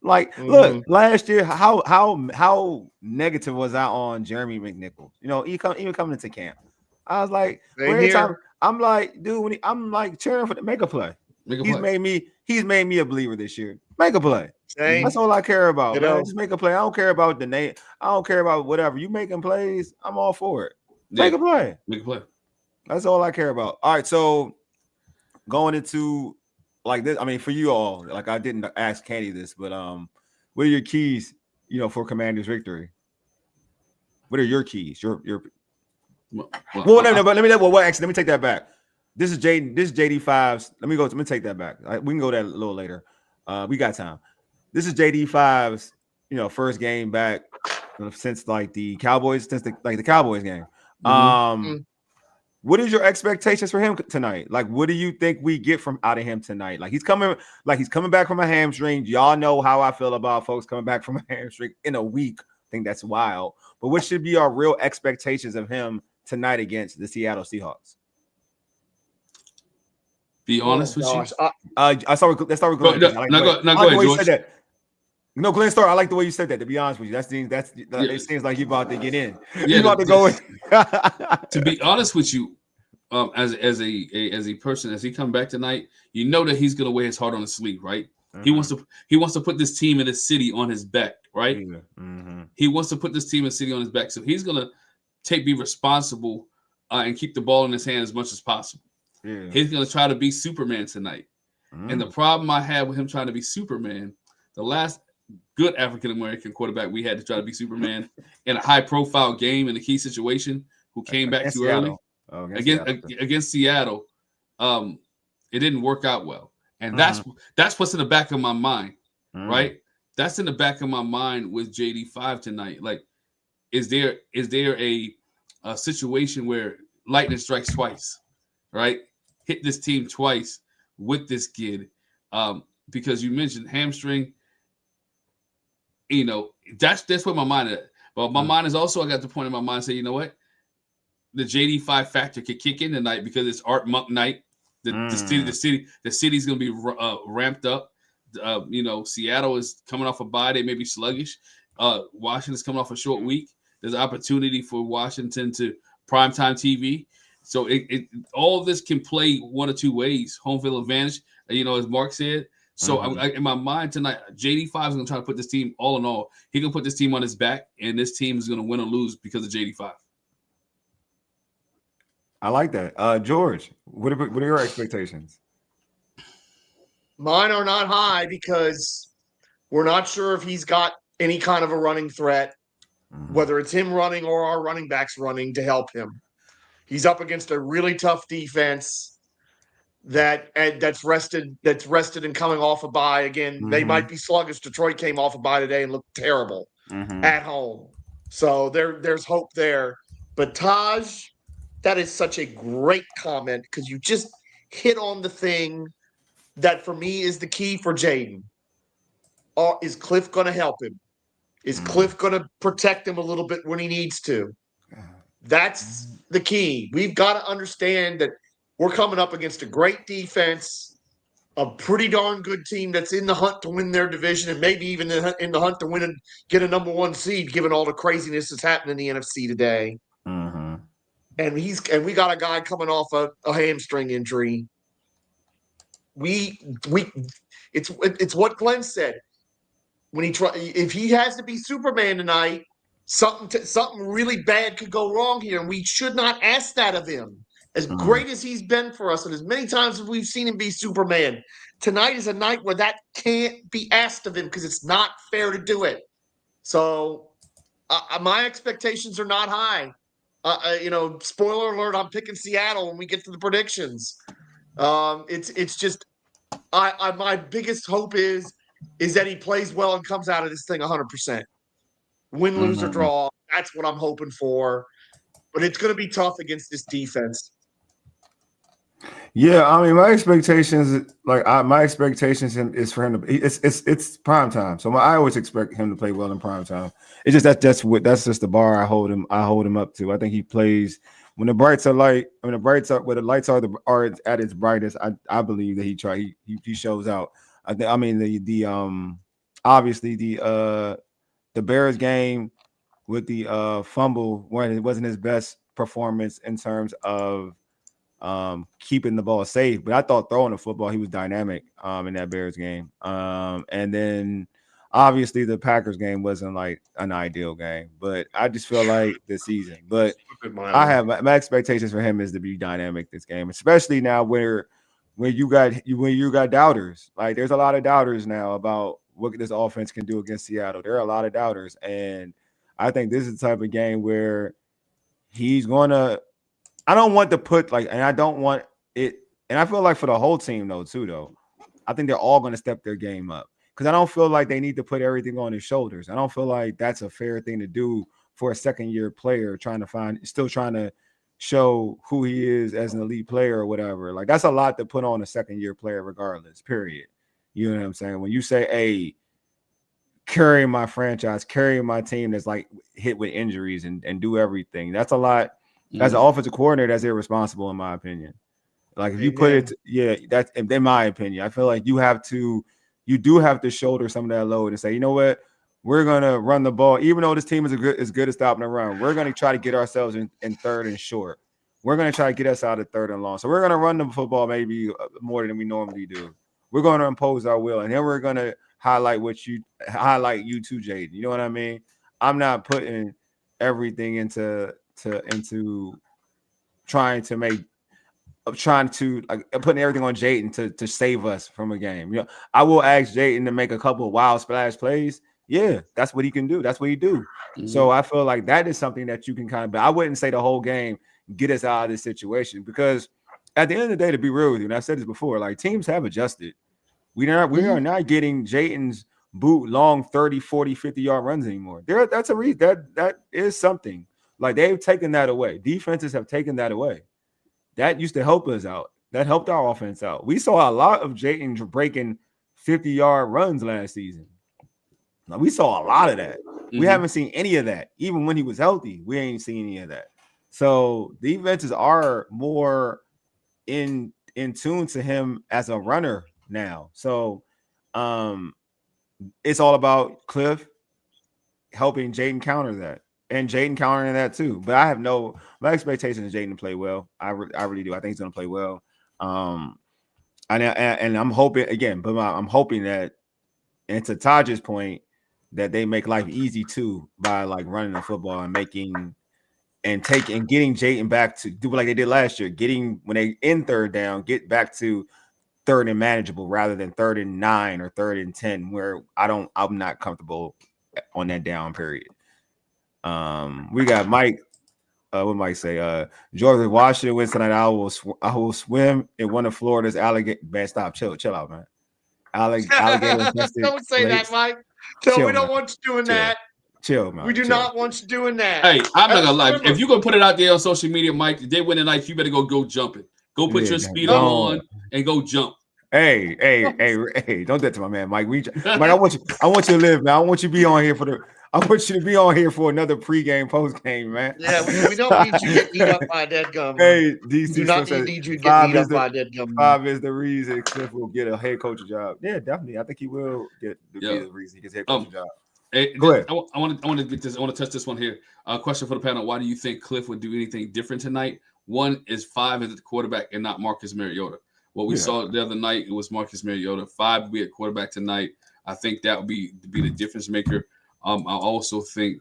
Like, look, last year, how negative was I on Jeremy McNichols? Even coming into camp, I was like, every time I'm like, dude, I'm like cheering for the make a play. He's made me a believer this year. Make a play. Same. That's all I care about. Man. Just make a play. I don't care about the name. I don't care about whatever. You making plays, I'm all for it. Make a play. Make a play. That's all I care about. All right, so going into like this, I mean, for you all, like I didn't ask Candi this, but what are your keys, for Commanders victory? What are your keys? Your no, but let me take that back. This is JD5's. Let me take that back. We can go that a little later. We got time. This is JD5's, first game back since like the Cowboys, the Cowboys game. What is your expectations for him tonight? Like, what do you think we get out of him tonight? Like he's coming back from a hamstring. Y'all know how I feel about folks coming back from a hamstring in a week. I think that's wild. But what should be our real expectations of him tonight against the Seattle Seahawks? Be honest with you. Let's start with Glenn. Go ahead, George. Said that. No, Glenn, I like the way you said that. To be honest with you, it seems like you're about to get in. You're about to go in. To be honest with you, as a person, as he come back tonight, that he's gonna wear his heart on his sleeve, right? Mm-hmm. He wants to put this team in the city on his back, right? Mm-hmm. He wants to put this team in the city on his back, so he's gonna be responsible and keep the ball in his hand as much as possible. Yeah. He's gonna try to be Superman tonight, and the problem I had with him trying to be Superman, the last good African-American quarterback we had to try to be Superman in a high-profile game in a key situation who came back too early against Seattle. It didn't work out well. And that's what's in the back of my mind, right? That's in the back of my mind with JD5 tonight. Like, is there a situation where lightning strikes twice, right? Hit this team twice with this kid. Because you mentioned hamstring. That's where my mind is. But my mind is also, I got the point in my mind say, you know what? The JD5 factor could kick in tonight because it's Art Monk night. The city's gonna be ramped up. Seattle is coming off a bye. They may be sluggish. Washington's coming off a short week. There's an opportunity for Washington to primetime TV. So it all of this can play one or two ways. Home field advantage, as Mark said. So in my mind tonight, JD5 is going to try to put this team, all in all, he's going to put this team on his back, and this team is going to win or lose because of JD5. I like that. George, what are your expectations? Mine are not high because we're not sure if he's got any kind of a running threat, whether it's him running or our running backs running to help him. He's up against a really tough defense that's rested and coming off a bye again. They might be sluggish. Detroit came off a bye today and looked terrible at home. So there's hope there. But Taj, that is such a great comment because you just hit on the thing that for me is the key for Jaden. Is Cliff going to help him? Is Cliff going to protect him a little bit when he needs to? That's the key. We've got to understand that we're coming up against a great defense, a pretty darn good team that's in the hunt to win their division and maybe even in the hunt to win and get a number one seed, given all the craziness that's happening in the NFC today. And we got a guy coming off a hamstring injury. It's what Glenn said. If he has to be Superman tonight, something really bad could go wrong here, and we should not ask that of him. As great as he's been for us, and as many times as we've seen him be Superman, tonight is a night where that can't be asked of him because it's not fair to do it. So my expectations are not high. Spoiler alert, I'm picking Seattle when we get to the predictions. It's just my biggest hope is that he plays well and comes out of this thing 100%. Win, lose, or draw. That's what I'm hoping for. But it's going to be tough against this defense. Yeah, I mean, my expectations is for him to. It's prime time, so I always expect him to play well in prime time. It's just that's just the bar I hold him up to. I think he plays when the lights are at its brightest. I believe that he shows out. Obviously the Bears game with the fumble when it wasn't his best performance in terms of keeping the ball safe, but I thought throwing the football he was dynamic in that Bears game. And then obviously the Packers game wasn't like an ideal game, but I just feel like this season. But I have my expectations for him is to be dynamic this game, especially now when you got doubters. Like there's a lot of doubters now about what this offense can do against Seattle. There are a lot of doubters, and I think this is the type of game where he's gonna. I don't want to put and I don't want it, and I feel like for the whole team though, I think they're all going to step their game up because I don't feel like they need to put everything on his shoulders. I don't feel like that's a fair thing to do for a second-year player trying to show who he is as an elite player or whatever. Like that's a lot to put on a second-year player, regardless. Period. You know what I'm saying? When you say, "Hey, carry my franchise, carry my team," that's like hit with injuries and do everything. That's a lot. As an offensive coordinator, that's irresponsible in my opinion. Like if you put it, that's in my opinion. I feel like you do have to shoulder some of that load and say, you know what, we're gonna run the ball, even though this team is good at stopping the run. We're gonna try to get ourselves in third and short. We're gonna try to get us out of third and long. So we're gonna run the football maybe more than we normally do. We're gonna impose our will, and then we're gonna highlight you too, Jaden. You know what I mean? I'm not putting everything into trying to putting everything on Jayden to save us from a game. You know, I will ask Jayden to make a couple of wild splash plays. Yeah, that's what he can do. That's what he do. So I feel like that is something that you can kind of. I wouldn't say the whole game get us out of this situation because at the end of the day, to be real with you, and I've said this before, like teams have adjusted. We are not getting Jayden's boot long 30, 40, 50-yard runs anymore. That is something. Like they've taken that away. Defenses have taken that away. That used to help us out. That helped our offense out. We saw a lot of Jayden breaking 50-yard runs last season. Like, we saw a lot of that. We haven't seen any of that. Even when he was healthy, we ain't seen any of that. So defenses are more in tune to him as a runner now. So it's all about Cliff helping Jayden counter that. And Jayden countering that too. But I have my expectation is Jayden to play well. I really do. I think he's going to play well. And I'm hoping again, but I'm hoping that, and to Taj's point, that they make life easy too by like running the football and getting Jayden back to do like they did last year, when they in third down, get back to third and manageable rather than 3rd and 9 or 3rd and 10, where I'm not comfortable on that down period. We got Mike. What Mike say? George Washington wins tonight. I will swim in one of Florida's alligator. Man, stop, chill out, man. Alligator. Don't say that, Mike. No, we don't want you doing that. Chill, man. We do not want you doing that. Hey, I'm not gonna lie. If you're gonna put it out there on social media, Mike, if they win tonight, you better go jumping. Go put your speedo on and go jump. Hey! Don't do that to my man, Mike. Mike, I want you to live, man. I want you to be on here for another pregame, postgame, man. Yeah, we don't need you to get beat up by a dead gum. Hey, DC do not need you to get beat up by a dead gum. 5 is the reason Cliff will get a head coach job. Yeah, definitely. I think he will get the reason he gets a head coach job. Hey, go ahead. I want to get this. I want to touch this one here. Question for the panel: why do you think Cliff would do anything different tonight? One is 5 as the quarterback and not Marcus Mariota. What we saw the other night, it was Marcus Mariota. 5 will be at quarterback tonight. I think that would be the difference maker. I also think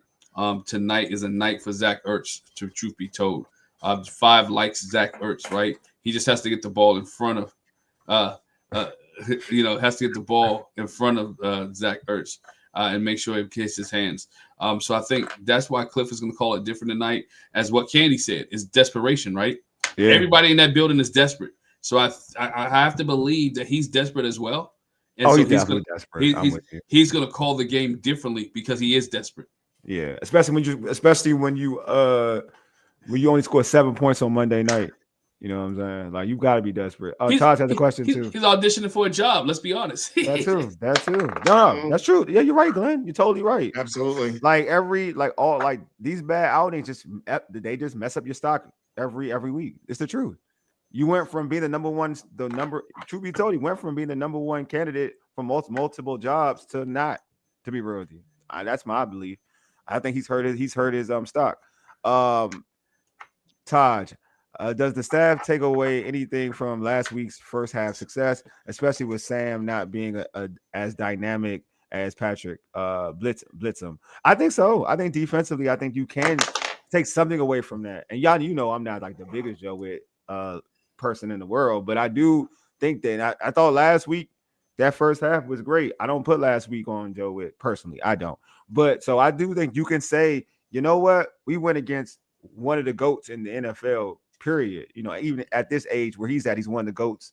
tonight is a night for Zach Ertz, to truth be told. 5 likes Zach Ertz, right? He just has to get the ball in front of has to get the ball in front of Zach Ertz and make sure it hits his hands. So I think that's why Cliff is going to call it different tonight. As what Candi said, is desperation, right? Yeah. Everybody in that building is desperate. So I have to believe that he's desperate as well. And so he's definitely desperate. I'm with you. He's going to call the game differently because he is desperate. Yeah, especially when you only score 7 points on Monday night. You know what I'm saying? Like, you got to be desperate. Todd has a question too. He's auditioning for a job. Let's be honest. That too. No, that's true. Yeah, you're right, Glenn. You're totally right. Absolutely. Like these bad outings just mess up your stock every week. It's the truth. You went from being truth be told, you went from being the number one candidate for multiple jobs to not, to be real with you. That's my belief. I think he's hurt his stock. Taj, does the staff take away anything from last week's first half success, especially with Sam not being as dynamic as Patrick? Blitz him. I think so. I think defensively, I think you can take something away from that. And y'all, I'm not like the biggest Joe Witt person in the world, but I do think that I thought last week that first half was great. I don't put last week on Joe Witt personally. I don't. But so I do think you can say, you know what? We went against one of the GOATs in the NFL, period. Even at this age where he's at, he's one of the GOATs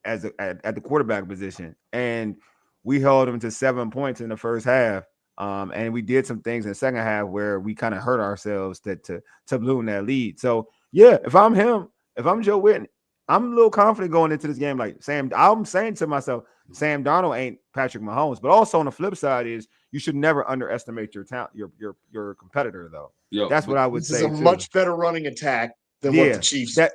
at the quarterback position. And we held him to 7 points in the first half. And we did some things in the second half where we kind of hurt ourselves to balloon that lead. So yeah, if I'm him, if I'm Joe Witt, I'm a little confident going into this game. Like I'm saying to myself, Sam Darnold ain't Patrick Mahomes. But also on the flip side is you should never underestimate your talent, your competitor though. That's what I would say. This is a much better running attack than what the Chiefs too.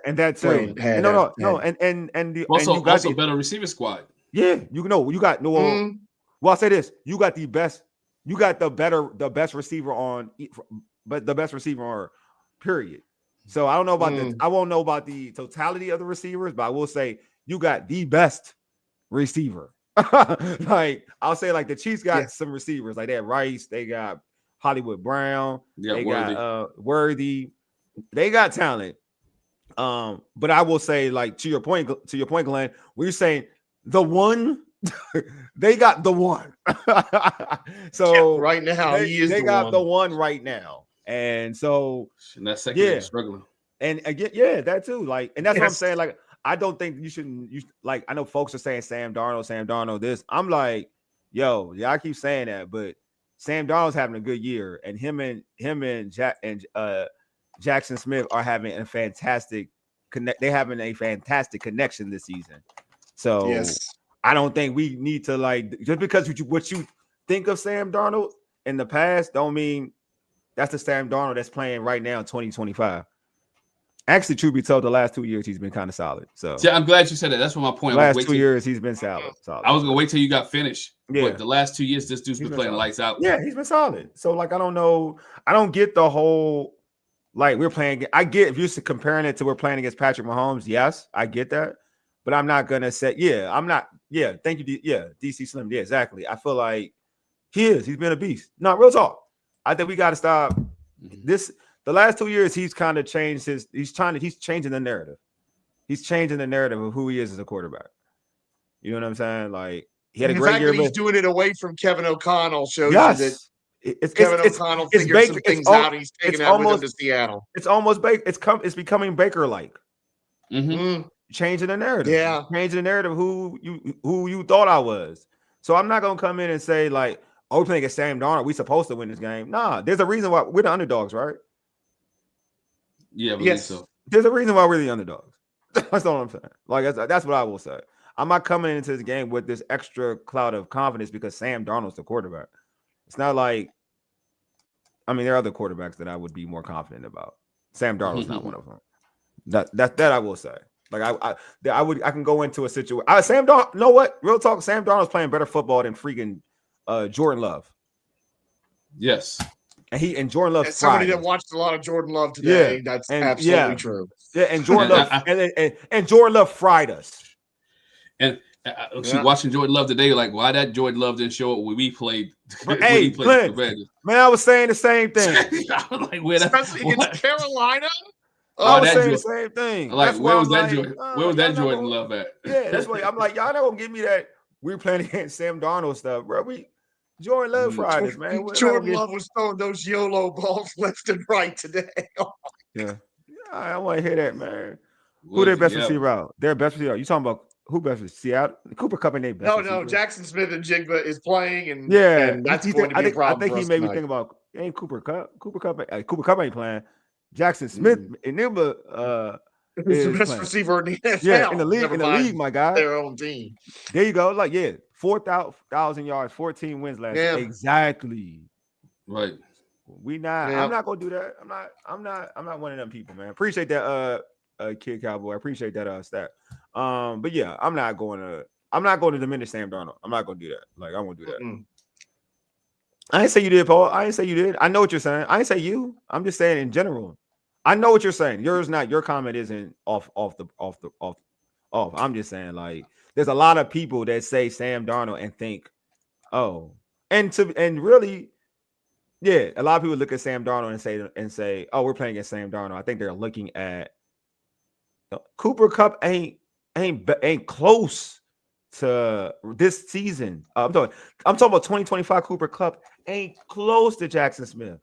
Also better receiver squad. Yeah, you got well, I'll say this: you got the best receiver on, but the best receiver on, period. So I don't know about I won't know about the totality of the receivers, but I will say you got the best receiver. Like I'll say, like the Chiefs got some receivers, like they had Rice, they got Hollywood Brown, they got Worthy, they got talent. But I will say, like to your point, Glenn, when you're saying the one, they got the one. So right now they got the one right now. And so that second struggling. And again, that too. Like, and that's what I'm saying. Like, I don't think you shouldn't. Like, I know folks are saying Sam Darnold. This, I'm like, yo, I keep saying that, but Sam Darnold's having a good year, and him and Jackson Smith are having a fantastic They're having a fantastic connection this season. So I don't think we need to just because what you think of Sam Darnold in the past don't mean that's the Sam Darnold that's playing right now in 2025. Actually, truth be told, the last 2 years he's been kind of solid. So I'm glad you said that. That's what my point. The last 2 years he's been solid. I was gonna wait till you got finished. Yeah, but the last 2 years this dude's been playing lights out. Yeah, he's been solid. So I don't know. I don't get the whole we're playing. I get if you're comparing it to we're playing against Patrick Mahomes. Yes, I get that. But I'm not gonna say I'm not. Yeah, thank you. DC Slim. Yeah, exactly. I feel like he's been a beast. No, real talk. I think we got to stop this. The last 2 years, he's kind of changed he's changing the narrative. He's changing the narrative of who he is as a quarterback. You know what I'm saying? Like, he had a great year. He's doing it away from Kevin O'Connell shows you that Kevin O'Connell figured some things out. He's taking that with him to Seattle. It's almost it's becoming Baker-like. Changing the narrative. Yeah. Changing the narrative who you thought I was. So I'm not gonna come in and say we're playing against Sam Darnold. We're supposed to win this game. Nah, there's a reason why we're the underdogs, right? Yeah, I believe so. There's a reason why we're the underdogs. That's all I'm saying. That's what I will say. I'm not coming into this game with this extra cloud of confidence because Sam Darnold's the quarterback. It's not there are other quarterbacks that I would be more confident about. Sam Darnold's not one of them. That I will say. I can go into a situation. Sam Darnold, you know what? Real talk. Sam Darnold's playing better football than freaking Jordan Love. Yes. And Jordan Love. As somebody that watched a lot of Jordan Love today, that's absolutely true. Yeah, and Jordan Love and Jordan Love fried us. And watching Jordan Love today, why that Jordan Love didn't show up when we played? Hey, Clint, man, I was saying the same thing. Especially against Carolina. I was saying the same thing. Where was that Jordan Love at? Yeah, that's why I'm like, y'all not gonna give me that. We're playing against Sam Darnold stuff, bro. Jordan Love fried us, man. Jordan Love was throwing those YOLO balls left and right today. Yeah, I want to hear that, man. Who their best Yeah. receiver out? Their best receiver out. You talking about who best receiver? Seattle? Cooper Kupp ain't their best receiver. No, Jackson Smith and Jigba is playing, and that's he's going to be a problem. I think for he us made me tonight. think about Cooper Kupp. Cooper Kupp ain't playing. Jackson Smith and Nibba Who's the best playing. receiver in the NFL? Yeah, in the league, my guy. Their own team. There you go. 4,000 yards, 14 wins last year. Exactly. Right. I'm not gonna do that. I'm not one of them people, man. Appreciate that Kid Cowboy. I appreciate that stat. But yeah, I'm not going to diminish Sam Darnold. I'm not gonna do that. Like, I won't do that. Mm-mm. I ain't say you did, Paul. I ain't say you did. I know what you're saying. I ain't say you. I'm just saying in general. I know what you're saying. Your comment isn't off. I'm just saying, like, there's a lot of people that say Sam Darnold and think, oh, and really, yeah, a lot of people look at Sam Darnold and say, oh, we're playing against Sam Darnold. I think they're looking at Cooper Kupp ain't close to this season. I'm talking about 2025. Cooper Kupp ain't close to Jackson Smith.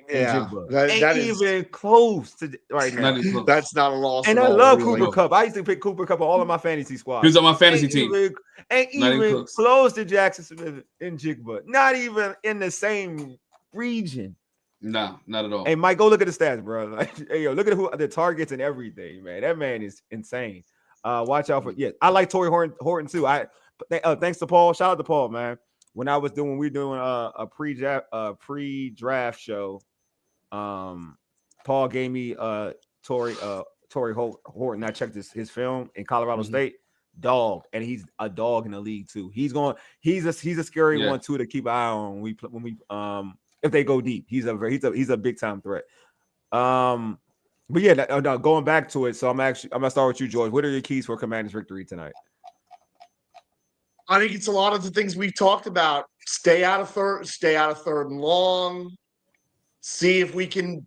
Yeah, ain't even close to right now. That's not a loss. And I love Cooper Kupp. I used to pick Cooper Kupp on all of my fantasy squads. He was on my fantasy team. Ain't even close to Jackson Smith and Jigba. Not even in the same region. Nah, not at all. Hey, Mike, go look at the stats, bro. Like, hey, yo, look at the targets and everything, man. That man is insane. Watch out for I like Torrey Horton too. Thanks to Paul. Shout out to Paul, man. When we were doing a pre-draft show, Paul gave me Torrey Horton. I checked his film in Colorado State. Dog, and he's a dog in the league too. He's a scary one too to keep an eye on when we if they go deep. He's a big time threat. But yeah, going back to it. So I'm gonna start with you, George. What are your keys for Commanders' victory tonight? I think it's a lot of the things we've talked about. Stay out of third and long. See if we can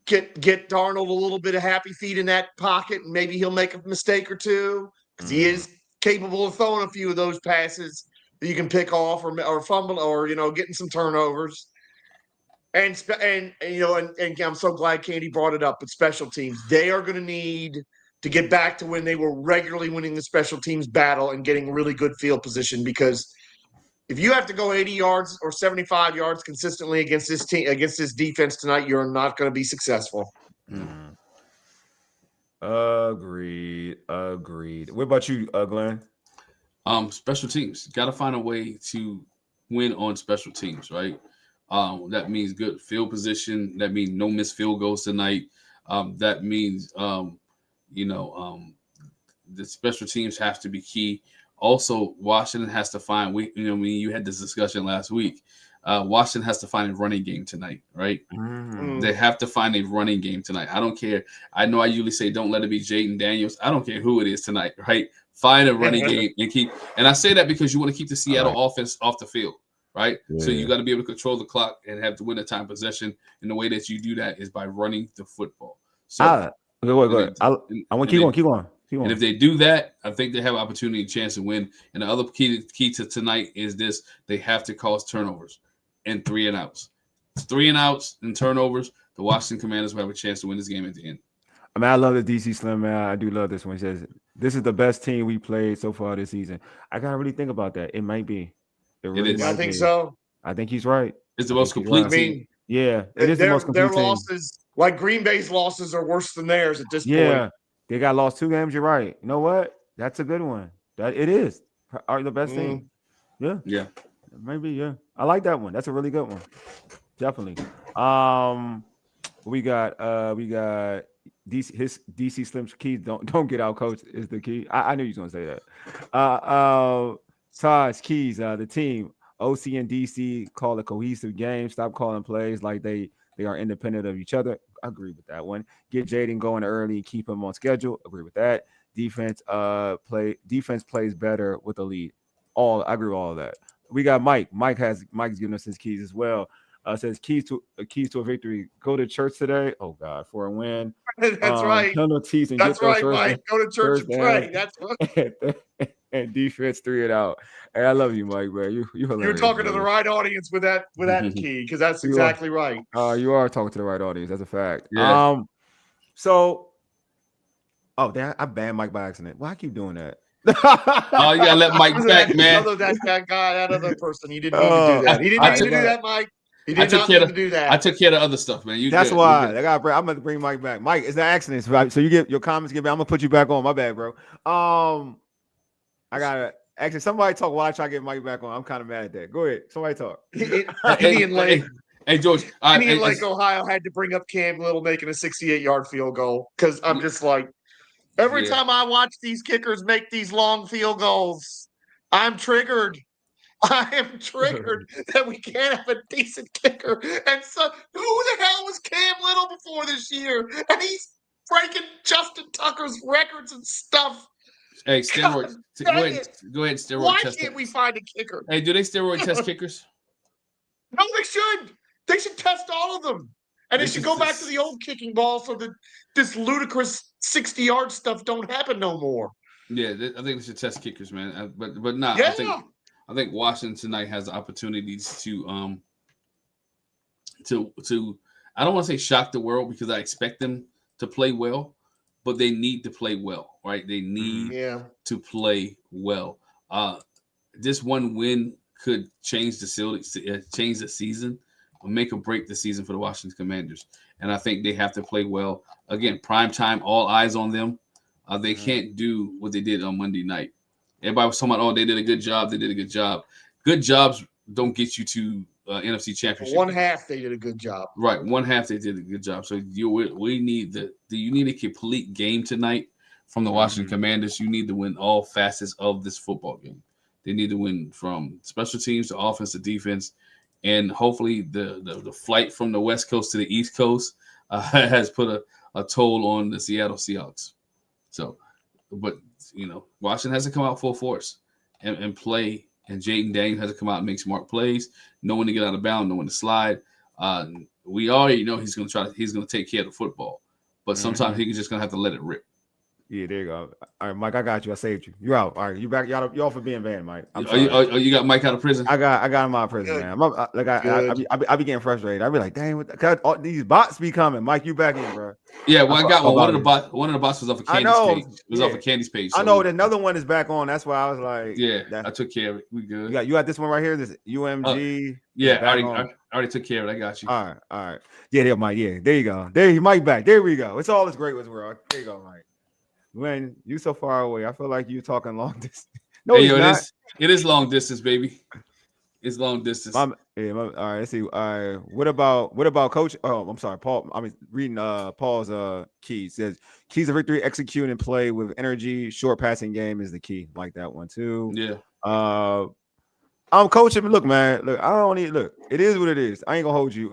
get Darnold a little bit of happy feet in that pocket, and maybe he'll make a mistake or two, because he is capable of throwing a few of those passes that you can pick off or fumble or getting some turnovers. And I'm so glad Candi brought it up. But special teams, they are going to need to get back to when they were regularly winning the special teams battle and getting really good field position, because if you have to go 80 yards or 75 yards consistently against this team, against this defense tonight, you're not going to be successful. Agreed. What about you, Glenn? Special teams. Got to find a way to win on special teams, right? That means good field position. That means no missed field goals tonight. That means the special teams have to be key. Also, Washington has to find. You had this discussion last week. Washington has to find a running game tonight, right? They have to find a running game tonight. I don't care. I know I usually say don't let it be Jaden Daniels. I don't care who it is tonight, right? Find a running game and keep. And I say that because you want to keep the Seattle offense off the field, right? Yeah. So you got to be able to control the clock and have to win the time possession. And the way that you do that is by running the football. So go ahead. I want to keep going. And if they do that, I think they have an opportunity and chance to win. And the other key to tonight is this: they have to cause turnovers and 3 and outs. 3 and outs and turnovers. The Washington Commanders will have a chance to win this game at the end. I mean, I love the DC Slim, man. I do love this one. He says, this is the best team we played so far this season. I got to really think about that. It might be. It is. I think so. I think he's right. It's the most complete team. Yeah, it is the most complete team. Their losses, like Green Bay's losses, are worse than theirs at this point. Yeah, they got lost 2 games. You're right. You know what? That's a good one. That it is. Are the best team. Yeah. Maybe, yeah. I like that one. That's a really good one. Definitely. We got DC Slim's keys. Don't get out, coach, is the key. I knew you was gonna say that. Todd's keys, the team. OC and DC call a cohesive game. Stop calling plays like they are independent of each other. I agree with that one. Get Jaden going early, keep him on schedule. Agree with that. Defense plays better with a lead. I agree with all of that. We got Mike. Mike's giving us his keys as well. Says keys to a victory. Go to church today. Oh God, for a win. That's right. Penalties and that's right, Mike. Go to church and pray. That's right. And defense 3 and out. Hey, I love you, Mike, man. You hilarious. You're talking to the right audience with that key, because that's exactly right. You are talking to the right audience. That's a fact. Yeah. So Oh, damn! I banned Mike by accident. Why I keep doing that? Oh, you gotta let Mike back, man. That other person. You didn't need to do that. He didn't need to do that, Mike. He did not need to do that. I took care of the other stuff, man. That's why I'm gonna bring Mike back. Mike, it's an accident. So you get your comments. I'm gonna put you back on. My bad, bro. I gotta actually somebody talk while I try to get Mike back on. I'm kind of mad at that. Go ahead. Somebody talk. Hey, George. Indian Lake, Ohio had to bring up Cam Little making a 68-yard field goal because I'm just like, every time I watch these kickers make these long field goals, I'm triggered. I am triggered that we can't have a decent kicker. And so, who the hell was Cam Little before this year? And he's breaking Justin Tucker's records and stuff. Hey, steroids. Go ahead, steroid Why test. Can't we find a kicker? Hey, do they steroid test kickers? No, they should. They should test all of them. And they should go back to the old kicking ball so that this ludicrous 60-yard stuff don't happen no more. Yeah, I think they should test kickers, man. But not. Yeah. I think Washington tonight has opportunities to I don't want to say shock the world because I expect them to play well, but they need to play well, right? They need to play well. This one win could change the season, or make or break the season for the Washington Commanders. And I think they have to play well. Again, prime time, all eyes on them. They can't do what they did on Monday night. Everybody was talking about, oh, they did a good job. They did a good job. Good jobs don't get you to NFC Championship. One half they did a good job. Right, one half they did a good job. So you need a complete game tonight from the Washington Commanders. You need to win all facets of this football game. They need to win from special teams to offense to defense, and hopefully the flight from the West Coast to the East Coast has put a toll on the Seattle Seahawks. So, but Washington has to come out full force and play. And Jaden Daniels has to come out and make smart plays, know when to get out of bounds, know when to slide. We already know he's going to take care of the football, but sometimes he's just going to have to let it rip. Yeah, there you go. All right, Mike, I got you. I saved you. You're out. All right, you back. Y'all for being banned, Mike. You got Mike out of prison? I got him out of prison, man. I be getting frustrated. I be like, dang, all these bots be coming. Mike, you back in, bro. Yeah, well, I got one. One of the bots was off of Candi's page. It was off of Candi's page. So I know another one is back on. That's why I was like, I took care of it. We good. You got this one right here. This UMG. I already took care of it. I got you. All right. Yeah, there, Mike. Yeah, there you go. There you, Mike back. There we go. It's all as great as world. There you go, Mike. When you so far away, I feel like you talking long distance. No, it is long distance, baby. It's long distance. All right, let's see. What about Coach? Oh, I'm sorry, Paul. I'm reading Paul's keys. Says keys of victory: execute and play with energy. Short passing game is the key. Like that one too. Yeah. I'm coaching. Look, man. Look, I don't need. Look, it is what it is. I ain't gonna hold you,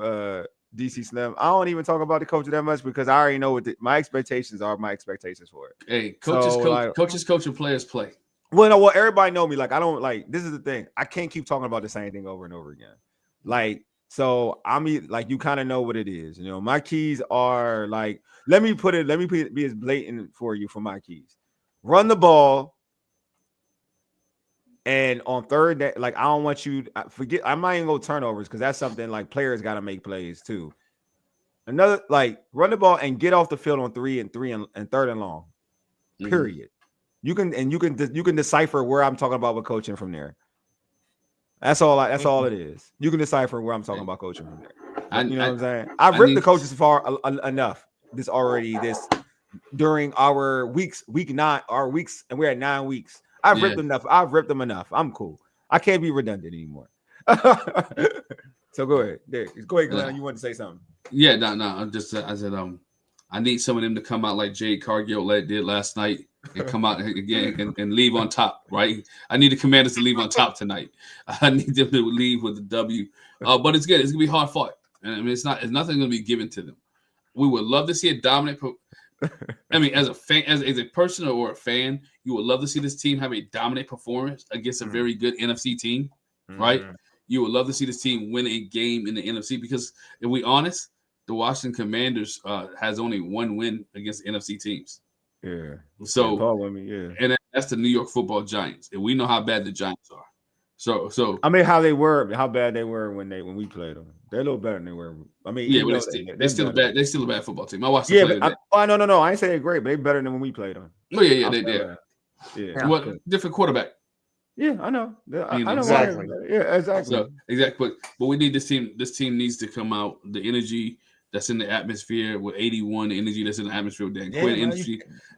DC Slim. I don't even talk about the coach that much because I already know what my expectations are. My expectations for it. Hey, coaches coach and players play. Well, everybody know me. Like, I don't like. This is the thing. I can't keep talking about the same thing over and over again. Like, so like you kind of know what it is. My keys are like. Let me be as blatant for you for my keys. Run the ball. And on third, like I don't want you to forget. I'm not even go turnovers because that's something like players got to make plays too. Another like run the ball and get off the field on 3 and 3rd and long. Period. You can decipher where I'm talking about with coaching from there. That's all it is. You can decipher where I'm talking about coaching from there. You know what I'm saying? I've ripped the coaches far enough. This during our weeks, and we're at 9 weeks. I've ripped them enough. I'm cool. I can't be redundant anymore. So go ahead. Go ahead, Glenn. You want to say something? Yeah, no. I said I need some of them to come out like Jade Cargill did last night and come out again and leave on top, right? I need the Commanders to leave on top tonight. I need them to leave with the W. But it's good. It's gonna be hard fought. I mean, it's nothing gonna be given to them. We would love to see a dominant. I mean, as a fan, as a person or a fan, you would love to see this team have a dominant performance against a very good NFC team, right? You would love to see this team win a game in the NFC because, if we're honest, the Washington Commanders has only one win against NFC teams. Yeah. So, and that's the New York Football Giants, and we know how bad the Giants are. So I mean, how bad they were when we played them. They're a little better than they were. I mean, yeah, but they're still a bad. They're still a bad football team. I watched them play today. No. I ain't saying they're great, but they're better than when we played them. Oh yeah, they did. Yeah. What different quarterback? Yeah, I know. I know exactly. Yeah, exactly. So, exactly. But we need this team. This team needs to come out. The energy that's in the atmosphere with 81, the energy that's in the atmosphere with Dan Quinn,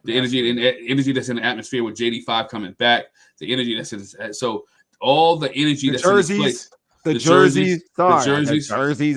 the energy that's in the atmosphere with JD5 coming back, the energy that's in so all the energy that's in this place. The jerseys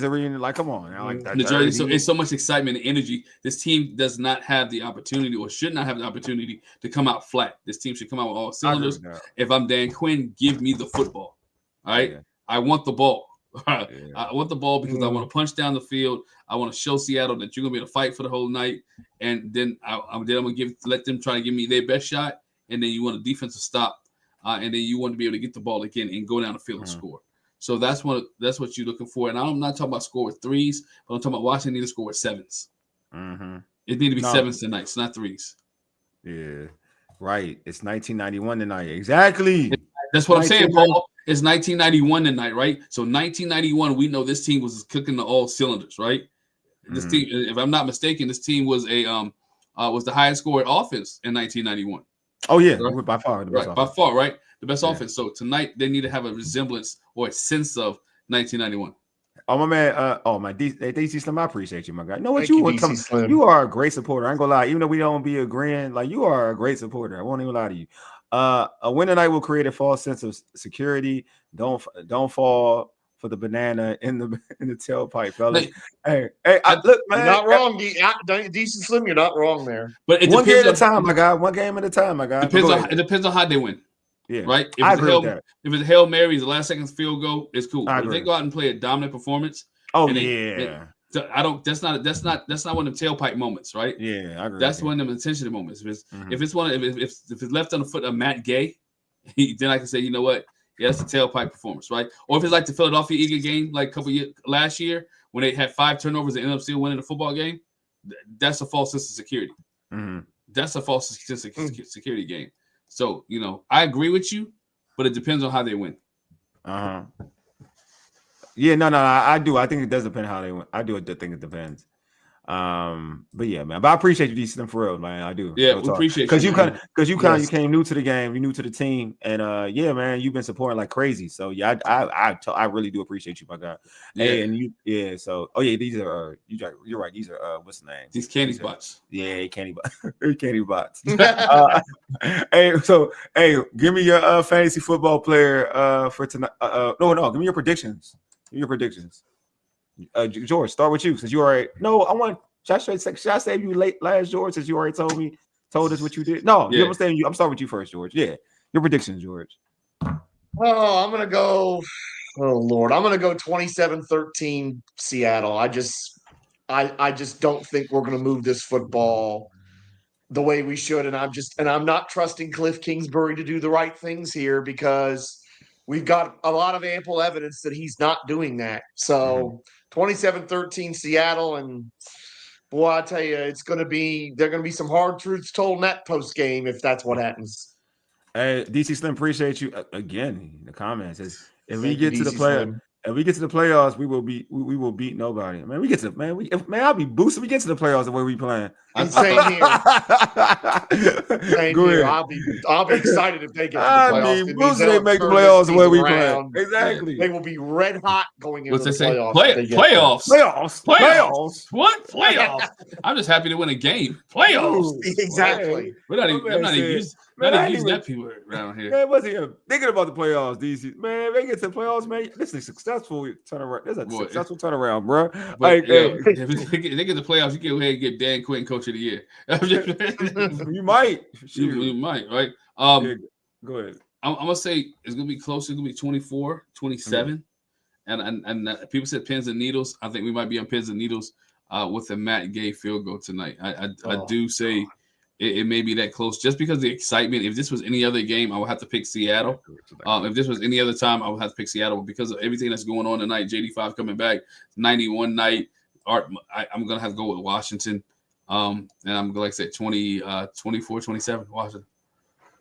are really like, come on. I like that. The jersey. So it's so much excitement and energy. This team does not have the opportunity or should not have the opportunity to come out flat. This team should come out with all cylinders. If I'm Dan Quinn, give me the football. All right. Yeah. I want the ball. I want the ball because I want to punch down the field. I want to show Seattle that you're gonna be able to fight for the whole night. And then I'm gonna let them try to give me their best shot. And then you want a defensive stop. And then you want to be able to get the ball again and go down the field and score. So that's what you're looking for. And I'm not talking about score with threes, but I'm talking about Washington need to score with sevens. Mm-hmm. It need to be sevens tonight. It's not threes. Yeah, right. It's 1991 tonight. Exactly. That's what I'm saying, Paul. It's 1991 tonight, right? So 1991, we know this team was cooking the all cylinders, right? This team, if I'm not mistaken, this team was was the highest scored offense in 1991. Oh yeah, right? by far, right? The best offense. So tonight they need to have a resemblance or a sense of 1991. Oh my man, DC Slim, I appreciate you, my guy. You are a great supporter. I ain't gonna lie, even though we don't be agreeing, like you are a great supporter. I won't even lie to you. A win tonight will create a false sense of security. Don't fall for the banana in the tailpipe, fellas. Hey, look, man, you're not wrong, DC Slim. You're not wrong there. But one game at a time, my guy. One game at a time, my guy. It depends on how they win. Yeah, right. I agree with that. If it's a Hail Mary, the last second field goal, it's cool. But if they go out and play a dominant performance, that's not one of them tailpipe moments, right? Yeah, I agree. That's one of them intentional moments. If it's left on the foot of Matt Gay, then I can say, you know what? Yeah, that's a tailpipe performance, right? Or if it's like the Philadelphia Eagle game, like a couple years last year when they had 5 turnovers and ended up still winning the football game, that's a false sense of security. Mm-hmm. That's a false sense of security game. So, I agree with you, but it depends on how they win. Yeah, no, I do. I think it does depend how they win. I do think it depends. But yeah, man. But I appreciate you, DC, for real, man. I do. Yeah, we appreciate you you came new to the game, you new to the team, and yeah, man, you've been supporting like crazy. So yeah, I really do appreciate you, my guy. Hey, and you, So these are you're right. These are what's the name? These candy bots. Yeah, candy bots. Candy bots. Hey, give me your fantasy football player for tonight. No, give me your predictions. George, start with you since you already. No, should I save you last, George, since you already told us what you did? No, I'm starting with you first, George. Yeah, your predictions, George. Oh, I'm gonna go. Oh Lord, I'm gonna go 27-13 Seattle. I just don't think we're gonna move this football the way we should, and I'm not trusting Cliff Kingsbury to do the right things here because we've got a lot of ample evidence that he's not doing that. So 27-13 Seattle, and boy, I tell you, there are going to be some hard truths told in that post game if that's what happens. Hey, DC Slim, appreciate you again. The comments is if we get to the playoffs, we will beat nobody. Man, I'll be boosted. We get to the playoffs the way we playing. Same here. Same here. I'll be excited if they get to the playoffs. Boosted, they make the playoffs the way we playing. Exactly. They will be red hot going into the playoffs. Playoffs. What playoffs? I'm just happy to win a game. Playoffs. Exactly. We're not even using that people around here. Man, wasn't even thinking about the playoffs, DC. Man, they get to the playoffs, man. This is a successful turnaround. This is a successful turnaround, bro. If they get the playoffs, you can go ahead and get Dan Quinn Coach of the Year. You might. You might, right? Go ahead. I'm going to say it's going to be close. It's going to be 24-27. And people said pins and needles. I think we might be on pins and needles with a Matt Gay field goal tonight. I do say it may be that close just because of the excitement. If this was any other game, I would have to pick Seattle. If this was any other time, I would have to pick Seattle because of everything that's going on tonight. JD5 coming back, 91 night. I'm going to have to go with Washington. And I'm going to say 24-27 Washington.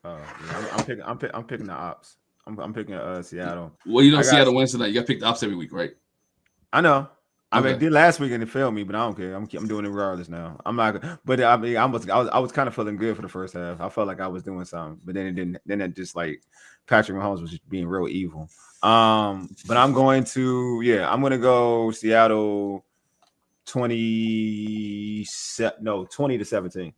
I'm picking the ops. I'm picking Seattle. Well, you know, Seattle wins tonight. You got to pick the opposite every week, right? I know. I Okay. mean, I did last week and it failed me, but I don't care. I'm doing it regardless now. I'm not. But I mean, I was kind of feeling good for the first half. I felt like I was doing something, but then it didn't. Then it just like Patrick Mahomes was just being real evil. But I'm going to go Seattle 20 to 17.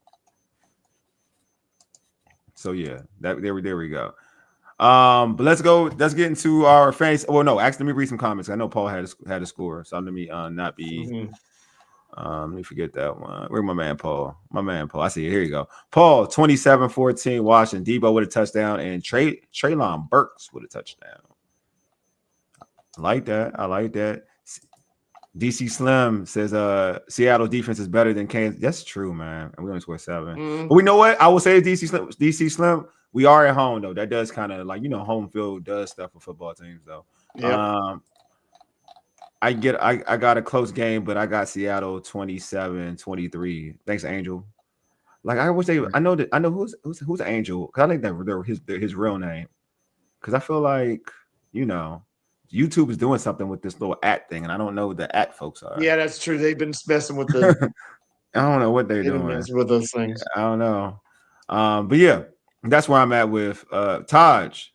So yeah, there we go. But let's get into our fantasy. Well, no, actually, let me read some comments. I know Paul had a score, so let me not be. Let me forget that one. Where's my man Paul? I see it. Here you go. Paul, 27-14, Washington. Debo with a touchdown, and Treylon Burks with a touchdown. I like that. DC Slim says Seattle defense is better than Kansas. That's true, man. And we only scored 7. But we know what? I will say DC Slim. We are at home though. That does kind of like, home field does stuff for football teams though. Yeah. I got a close game, but I got Seattle 27-23. Thanks, Angel. Like I wish I know who's Angel, because I think that his real name. Because I feel like YouTube is doing something with this little @ thing, and I don't know what the @ folks are. Yeah, that's true. They've been messing with the. I don't know what they're doing with those things. I don't know. But yeah, that's where I'm at with Taj.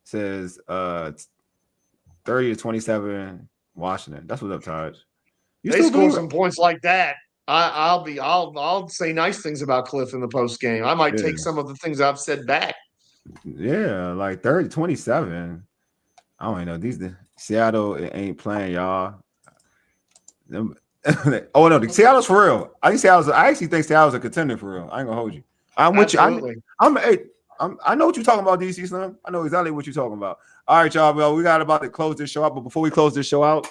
Says 30-27 Washington. That's what's up, Taj. They score some points like that. I'll say nice things about Cliff in the post game. I might take some of the things I've said back. Yeah, like 30-27. I don't know. Seattle ain't playing, y'all. Oh no, Seattle's for real. I actually think Seattle's a contender for real. I ain't gonna hold you. I'm with you. I know what you're talking about, DC Slim. I know exactly what you're talking about. All right, y'all. Well, we got about to close this show out, but before we close this show out,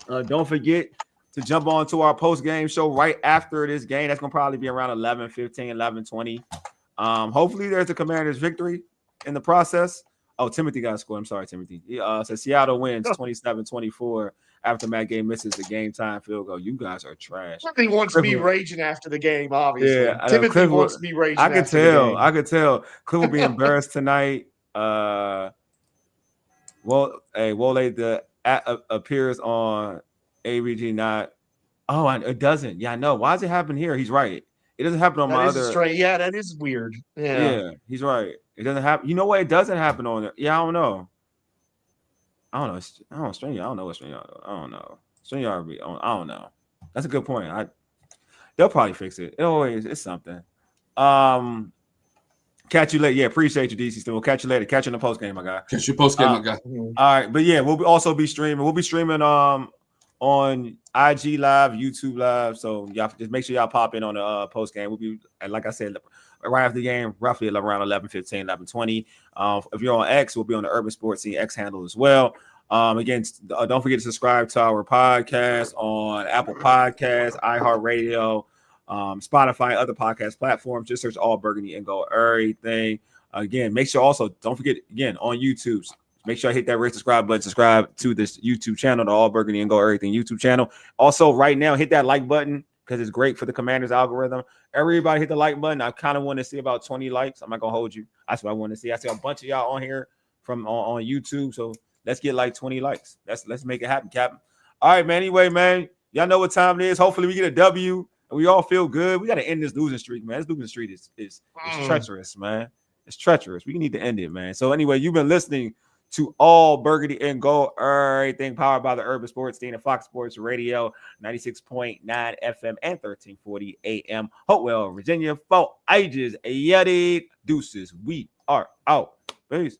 don't forget to jump on to our post-game show right after this game. That's gonna probably be around 11:15, 11:20. Hopefully there's a Commanders victory in the process. Oh, Timothy got a score. I'm sorry, Timothy. He says Seattle wins 27-24 after Matt Gay misses the game-time field goal. You guys are trash. Timothy wants me raging after the game, obviously. Yeah, Timothy wants me raging I could tell. Cliff will be embarrassed tonight. Wole appears on ABG not. Oh, it doesn't. Yeah, I know. Why does it happen here? He's right. It doesn't happen on my other. Yeah, that is weird. Yeah, he's right. It doesn't happen. You know what? It doesn't happen on there. Yeah, I don't know. I don't know. StreamYard. I don't know what StreamYard. I don't know. StreamYard be on. I don't know. That's a good point. They'll probably fix it. It's something. Catch you later. Yeah, appreciate you, DC. Still, we'll catch you later. Catch you in the post game, my guy. Catch you post game, my guy. All right, but yeah, we'll also be streaming. We'll be streaming on IG Live, YouTube Live. So y'all just make sure y'all pop in on the post game. We'll be, and like I said, right after the game, roughly around 11:15, 11:20. If you're on X, we'll be on the Urban Sports Scene X handle as well. Again, don't forget to subscribe to our podcast on Apple Podcasts, iHeartRadio, Spotify, other podcast platforms. Just search All Burgundy and go Errything. Again, make sure also don't forget on YouTube. Make sure I hit that red subscribe button. Subscribe to this YouTube channel, the All Burgundy and Go Errything YouTube channel. Also, right now, hit that like button because it's great for the Commanders algorithm. Everybody hit the like button. I kind of want to see about 20 likes. I'm not gonna hold you. That's what I want to see. I see a bunch of y'all on here from on YouTube. So let's get like 20 likes. Let's make it happen, Captain. All right, man. Anyway, man, y'all know what time it is. Hopefully we get a W and we all feel good. We got to end this losing streak, man. This losing streak is treacherous, man. It's treacherous. We need to end it, man. So anyway, you've been listening to All Burgundy and Go Errything, powered by the Urban Sports Scene and Fox Sports Radio, 96.9 FM and 1340 AM. Hopewell, Virginia, for ages. Yeti deuces. We are out. Peace.